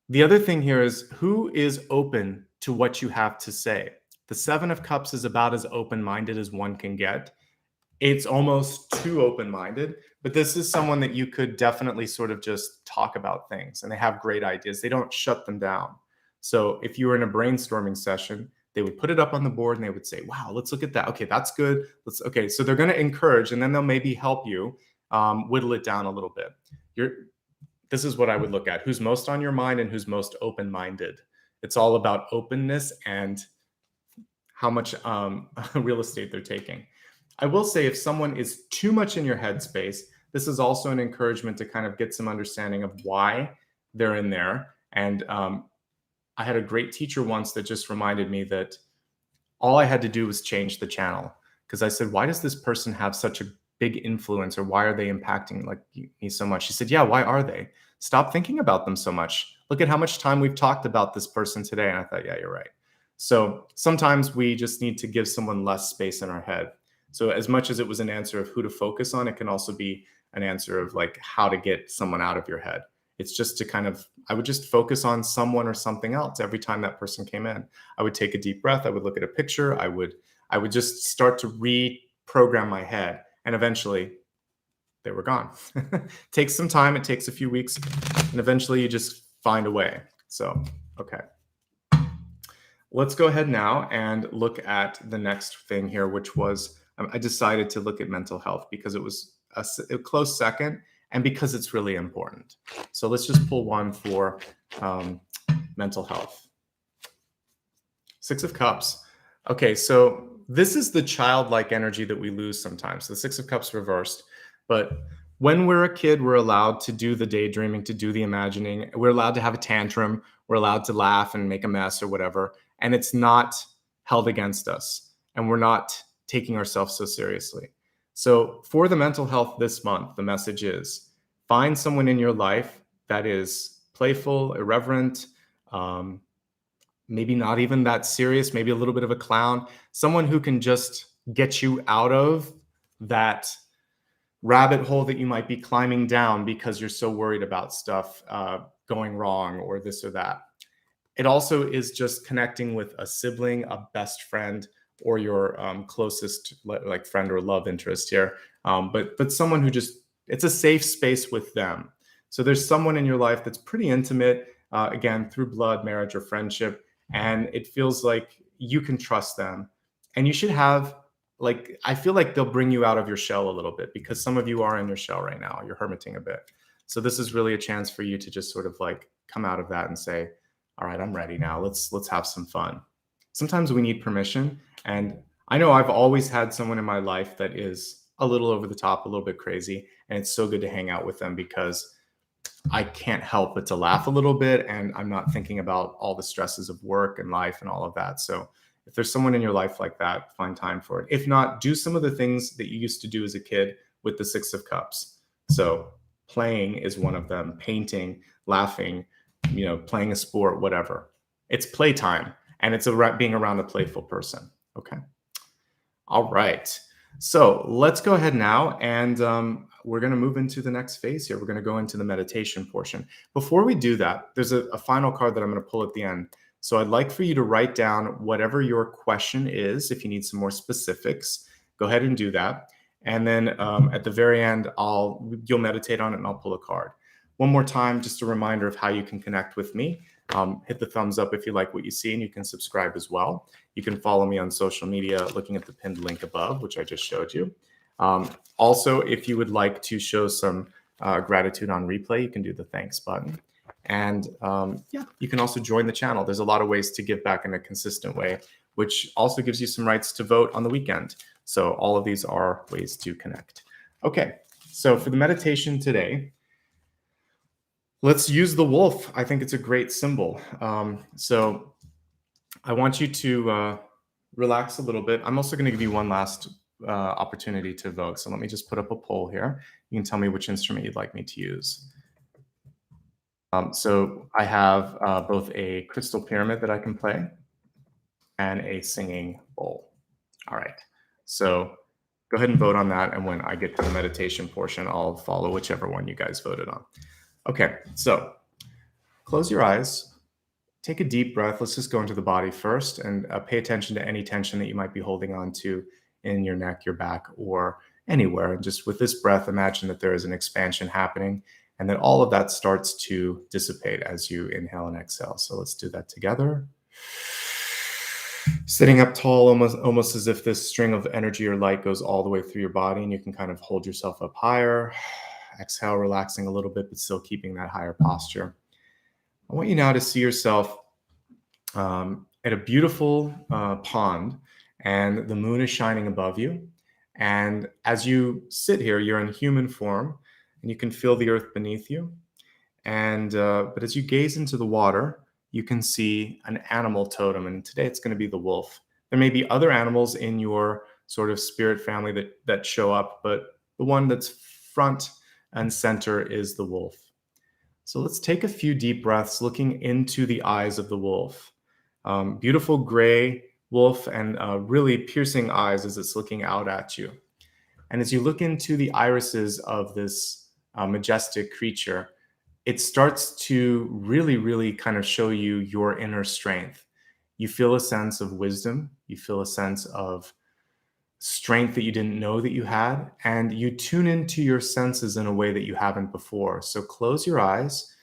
The other thing here is who is open to what you have to say. The Seven of Cups is about as open-minded as one can get. It's almost too open-minded, but this is someone that you could definitely sort of just talk about things and they have great ideas. They don't shut them down. So if you were in a brainstorming session, they would put it up on the board and they would say, wow, let's look at that. Okay, that's good. Okay, so they're going to encourage and then they'll maybe help you whittle it down a little bit. This is what I would look at. Who's most on your mind and who's most open-minded. It's all about openness and how much real estate they're taking. I will say if someone is too much in your headspace, this is also an encouragement to kind of get some understanding of why they're in there. And I had a great teacher once that just reminded me that all I had to do was change the channel. Because I said, why does this person have such a big influence, or why are they impacting like me so much? She said, yeah, why are they? Stop thinking about them so much. Look at how much time we've talked about this person today. And I thought, yeah, you're right. So sometimes we just need to give someone less space in our head. So as much as it was an answer of who to focus on, it can also be an answer of like how to get someone out of your head. It's just to kind of, I would just focus on someone or something else every time that person came in. I would take a deep breath. I would look at a picture. I would just start to reprogram my head. And eventually they were gone. Takes some time. It takes a few weeks. And eventually you just find a way. So, okay. Let's go ahead now and look at the next thing here, which was, I decided to look at mental health because it was a close second and because it's really important. So let's just pull one for mental health. Six of Cups. Okay, so this is the childlike energy that we lose sometimes. The Six of Cups reversed. But when we're a kid, we're allowed to do the daydreaming, to do the imagining. We're allowed to have a tantrum. We're allowed to laugh and make a mess or whatever. And it's not held against us. And we're not taking ourselves so seriously. So for the mental health this month, the message is find someone in your life that is playful, irreverent, maybe not even that serious, maybe a little bit of a clown, someone who can just get you out of that rabbit hole that you might be climbing down because you're so worried about stuff going wrong or this or that. It also is just connecting with a sibling, a best friend, or your closest like friend or love interest here. But someone who just, it's a safe space with them. So there's someone in your life that's pretty intimate, again, through blood, marriage, or friendship. And it feels like you can trust them. And you should have, like, I feel like they'll bring you out of your shell a little bit because some of you are in your shell right now. You're hermiting a bit. So this is really a chance for you to just sort of like come out of that and say, all right, I'm ready now. Let's have some fun. Sometimes we need permission. And I know I've always had someone in my life that is a little over the top, a little bit crazy. And it's so good to hang out with them because I can't help but to laugh a little bit. And I'm not thinking about all the stresses of work and life and all of that. So if there's someone in your life like that, find time for it. If not, do some of the things that you used to do as a kid with the Six of Cups. So playing is one of them, painting, laughing, playing a sport, whatever. It's playtime and it's being around a playful person. Okay. All right. So let's go ahead now and we're going to move into the next phase here. We're going to go into the meditation portion. Before we do that, there's a final card that I'm going to pull at the end. So I'd like for you to write down whatever your question is. If you need some more specifics, go ahead and do that. And then at the very end, you'll meditate on it and I'll pull a card. One more time, just a reminder of how you can connect with me. Hit the thumbs up if you like what you see, and you can subscribe as well. You can follow me on social media looking at the pinned link above, which I just showed you. Also, if you would like to show some gratitude on replay, you can do the thanks button. And yeah, you can also join the channel. There's a lot of ways to give back in a consistent way, which also gives you some rights to vote on the weekend. So all of these are ways to connect. Okay, so for the meditation today, let's use the wolf. I think it's a great symbol. So I want you to relax a little bit. I'm also going to give you one last opportunity to vote. So let me just put up a poll here. You can tell me which instrument you'd like me to use. So I have both a crystal pyramid that I can play and a singing bowl. All right. So go ahead and vote on that. And when I get to the meditation portion, I'll follow whichever one you guys voted on. Okay. So close your eyes. Take a deep breath. Let's just go into the body first and pay attention to any tension that you might be holding on to in your neck, your back, or anywhere. And just with this breath, imagine that there is an expansion happening and that all of that starts to dissipate as you inhale and exhale. So let's do that together. Sitting up tall, almost as if this string of energy or light goes all the way through your body, and you can kind of hold yourself up higher. Exhale, relaxing a little bit, but still keeping that higher posture. I want you now to see yourself at a beautiful pond, and the moon is shining above you. And as you sit here, you're in human form, and you can feel the earth beneath you. And but as you gaze into the water, you can see an animal totem, and today it's going to be the wolf. There may be other animals in your sort of spirit family that show up, but the one that's front and center is the wolf. So let's take a few deep breaths looking into the eyes of the wolf. Beautiful gray wolf and really piercing eyes as it's looking out at you. And as you look into the irises of this majestic creature, it starts to really, really kind of show you your inner strength. You feel a sense of wisdom. You feel a sense of strength that you didn't know that you had, and you tune into your senses in a way that you haven't before. So close your eyes.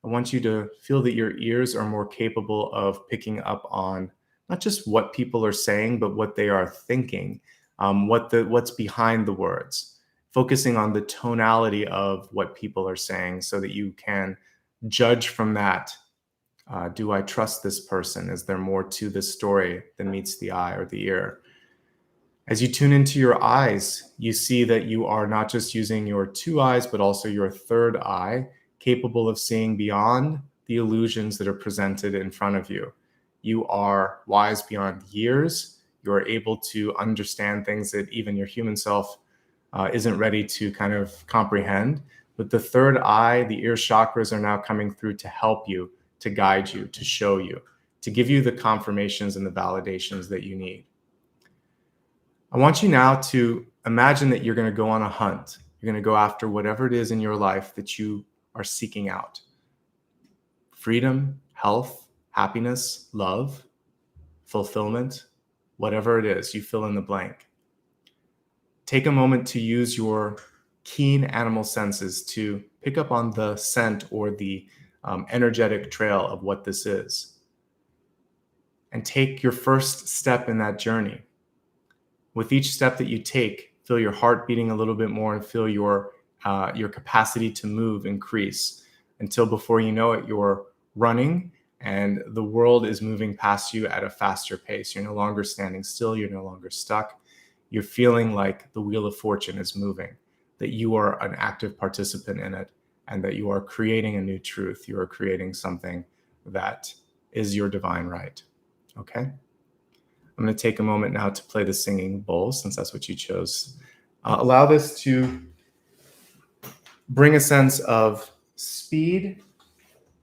I want you to feel that your ears are more capable of picking up on not just what people are saying, but what they are thinking, what's behind the words, focusing on the tonality of what people are saying so that you can judge from that. Do I trust this person? Is there more to this story than meets the eye or the ear? As you tune into your eyes, you see that you are not just using your two eyes, but also your third eye, capable of seeing beyond the illusions that are presented in front of you. You are wise beyond years. You are able to understand things that even your human self isn't ready to kind of comprehend. But the third eye, the ear chakras are now coming through to help you, to guide you, to show you, to give you the confirmations and the validations that you need. I want you now to imagine that you're going to go on a hunt. You're going to go after whatever it is in your life that you are seeking out. Freedom, health, happiness, love, fulfillment, whatever it is, you fill in the blank. Take a moment to use your keen animal senses to pick up on the scent or the energetic trail of what this is. And take your first step in that journey. With each step that you take, feel your heart beating a little bit more and feel your capacity to move increase until before you know it, you're running and the world is moving past you at a faster pace. You're no longer standing still. You're no longer stuck. You're feeling like the wheel of fortune is moving, that you are an active participant in it, and that you are creating a new truth. You are creating something that is your divine right. Okay? I'm going to take a moment now to play the singing bowl, since that's what you chose. Allow this to bring a sense of speed,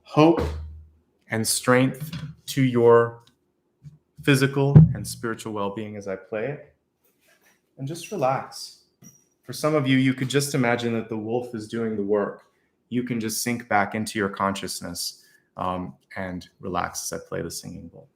hope, and strength to your physical and spiritual well-being as I play it. And just relax. For some of you, you could just imagine that the wolf is doing the work. You can just sink back into your consciousness and relax as I play the singing bowl.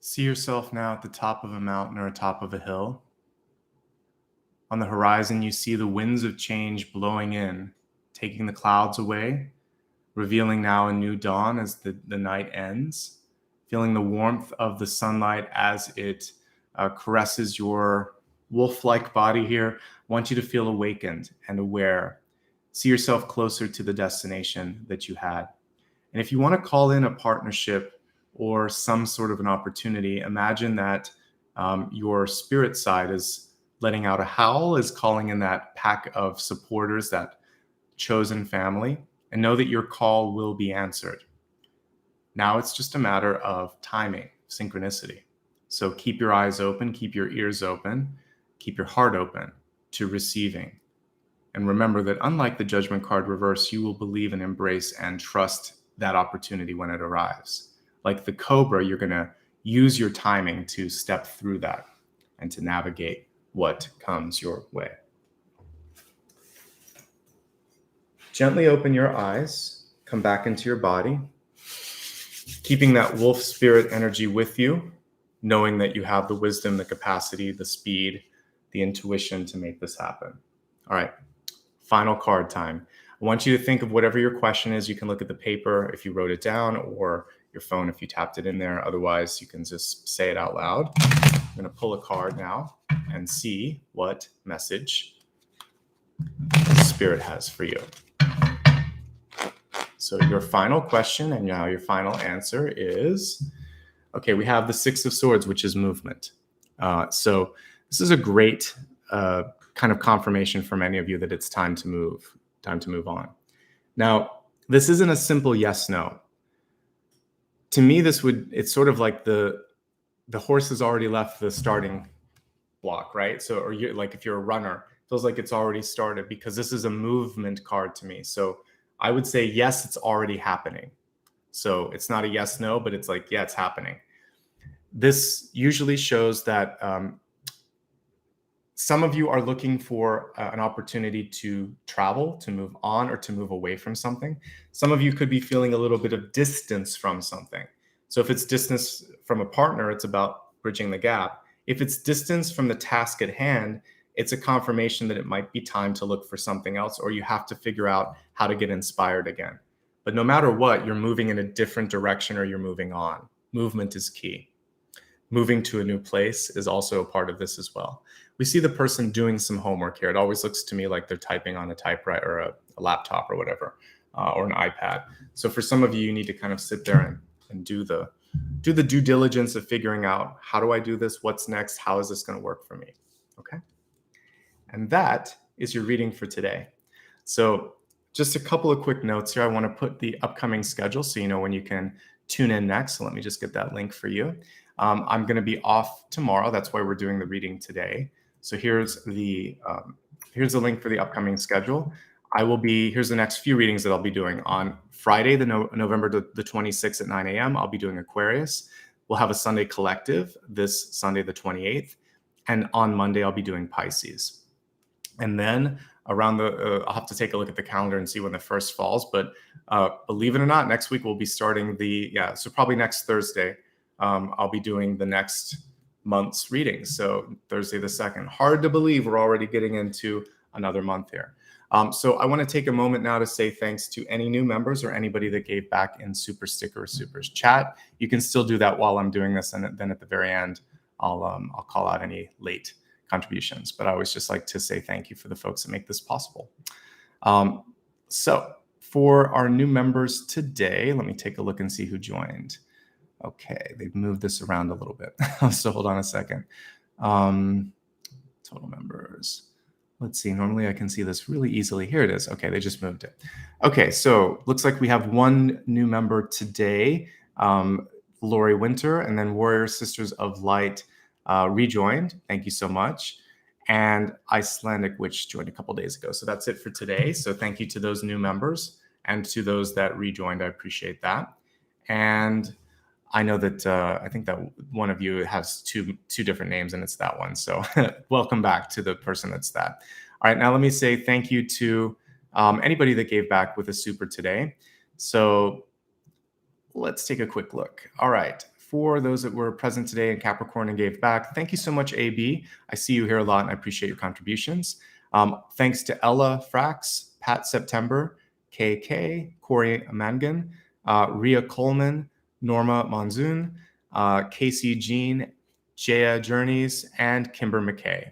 See yourself now at the top of a mountain or atop of a hill. On the horizon, you see the winds of change blowing in, taking the clouds away, revealing now a new dawn as the night ends, feeling the warmth of the sunlight as it caresses your wolf-like body here. I want you to feel awakened and aware. See yourself closer to the destination that you had. And if you want to call in a partnership or some sort of an opportunity, imagine that your spirit side is letting out a howl, is calling in that pack of supporters, that chosen family, and know that your call will be answered. Now it's just a matter of timing, synchronicity. So keep your eyes open, keep your ears open, keep your heart open to receiving. And remember that unlike the judgment card reverse, you will believe and embrace and trust that opportunity when it arrives. Like the cobra, you're going to use your timing to step through that and to navigate what comes your way. Gently open your eyes, come back into your body, keeping that wolf spirit energy with you, knowing that you have the wisdom, the capacity, the speed, the intuition to make this happen. All right, final card time. I want you to think of whatever your question is. You can look at the paper if you wrote it down, or your phone if you tapped it in there. Otherwise, you can just say it out loud. I'm going to pull a card now and see what message Spirit has for you. So your final question and now your final answer is, okay, we have the Six of Swords, which is movement. So this is a great kind of confirmation for many of you that it's time to move on. Now, this isn't a simple yes, no. To me, it's sort of like the horse has already left the starting block, right? So, or you're like, if you're a runner, it feels like it's already started, because this is a movement card to me. So I would say, yes, it's already happening. So it's not a yes, no, but it's like, yeah, it's happening. This usually shows that some of you are looking for an opportunity to travel, to move on, or to move away from something. Some of you could be feeling a little bit of distance from something. So if it's distance from a partner, it's about bridging the gap. If it's distance from the task at hand, it's a confirmation that it might be time to look for something else, or you have to figure out how to get inspired again. But no matter what, you're moving in a different direction or you're moving on. Movement is key. Moving to a new place is also a part of this as well. We see the person doing some homework here. It always looks to me like they're typing on a typewriter or a laptop or whatever, or an iPad. So for some of you, you need to kind of sit there and do the due diligence of figuring out, how do I do this? What's next? How is this going to work for me? Okay. And that is your reading for today. So just a couple of quick notes here. I want to put the upcoming schedule so you know when you can tune in next. So let me just get that link for you. I'm going to be off tomorrow. That's why we're doing the reading today. So here's the link for the upcoming schedule. Here's the next few readings that I'll be doing. On Friday, November the 26th at 9 a.m., I'll be doing Aquarius. We'll have a Sunday collective this Sunday, the 28th. And on Monday, I'll be doing Pisces. And then around I'll have to take a look at the calendar and see when the first falls. But believe it or not, next week we'll be starting so probably next Thursday, I'll be doing the next month's readings. So Thursday the 2nd. Hard to believe we're already getting into another month here. So I want to take a moment now to say thanks to any new members or anybody that gave back in Super Sticker or Super Chat. You can still do that while I'm doing this, and then at the very end, I'll call out any late contributions. But I always just like to say thank you for the folks that make this possible. So for our new members today, let me take a look and see who joined. Okay, they've moved this around a little bit. So hold on a second. Total members. Let's see. Normally I can see this really easily. Here it is. Okay, they just moved it. Okay, so looks like we have one new member today, Lori Winter, and then Warrior Sisters of Light rejoined. Thank you so much. And Icelandic Witch joined a couple days ago. So that's it for today. So thank you to those new members and to those that rejoined. I appreciate that. And I know that I think that one of you has two different names, and it's that one. So welcome back to the person that's that. All right, now let me say thank you to anybody that gave back with a super today. So let's take a quick look. All right, for those that were present today in Capricorn and gave back. Thank you so much, AB. I see you here a lot and I appreciate your contributions. Thanks to Ella Frax, Pat September, KK, Corey Amangan, Ria Coleman, Norma Monzoon, Casey Jean, Jaya Journeys, and Kimber McKay.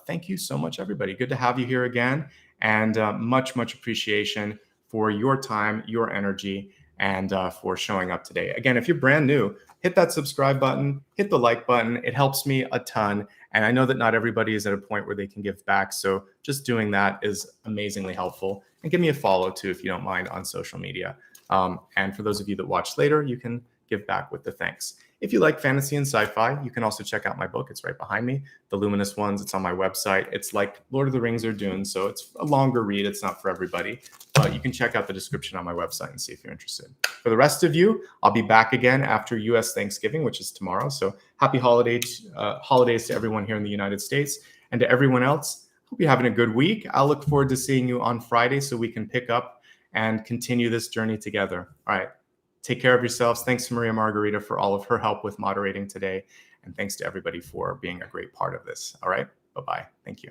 Thank you so much, everybody. Good to have you here again, and much appreciation for your time, your energy, and for showing up today. Again, if you're brand new, hit that subscribe button, hit the like button. It helps me a ton. And I know that not everybody is at a point where they can give back. So just doing that is amazingly helpful. And give me a follow too, if you don't mind, on social media. And for those of you that watch later, you can give back with the thanks. If you like fantasy and sci-fi, you can also check out my book. It's right behind me, The Luminous Ones. It's on my website. It's like Lord of the Rings or Dune, so it's a longer read. It's not for everybody, but you can check out the description on my website and see if you're interested. For the rest of you, I'll be back again after U.S. Thanksgiving, which is tomorrow. So happy holidays to everyone here in the United States, and to everyone else. Hope you're having a good week. I'll look forward to seeing you on Friday so we can pick up and continue this journey together. All right. Take care of yourselves. Thanks to Maria Margarita for all of her help with moderating today. And thanks to everybody for being a great part of this. All right. Bye-bye. Thank you.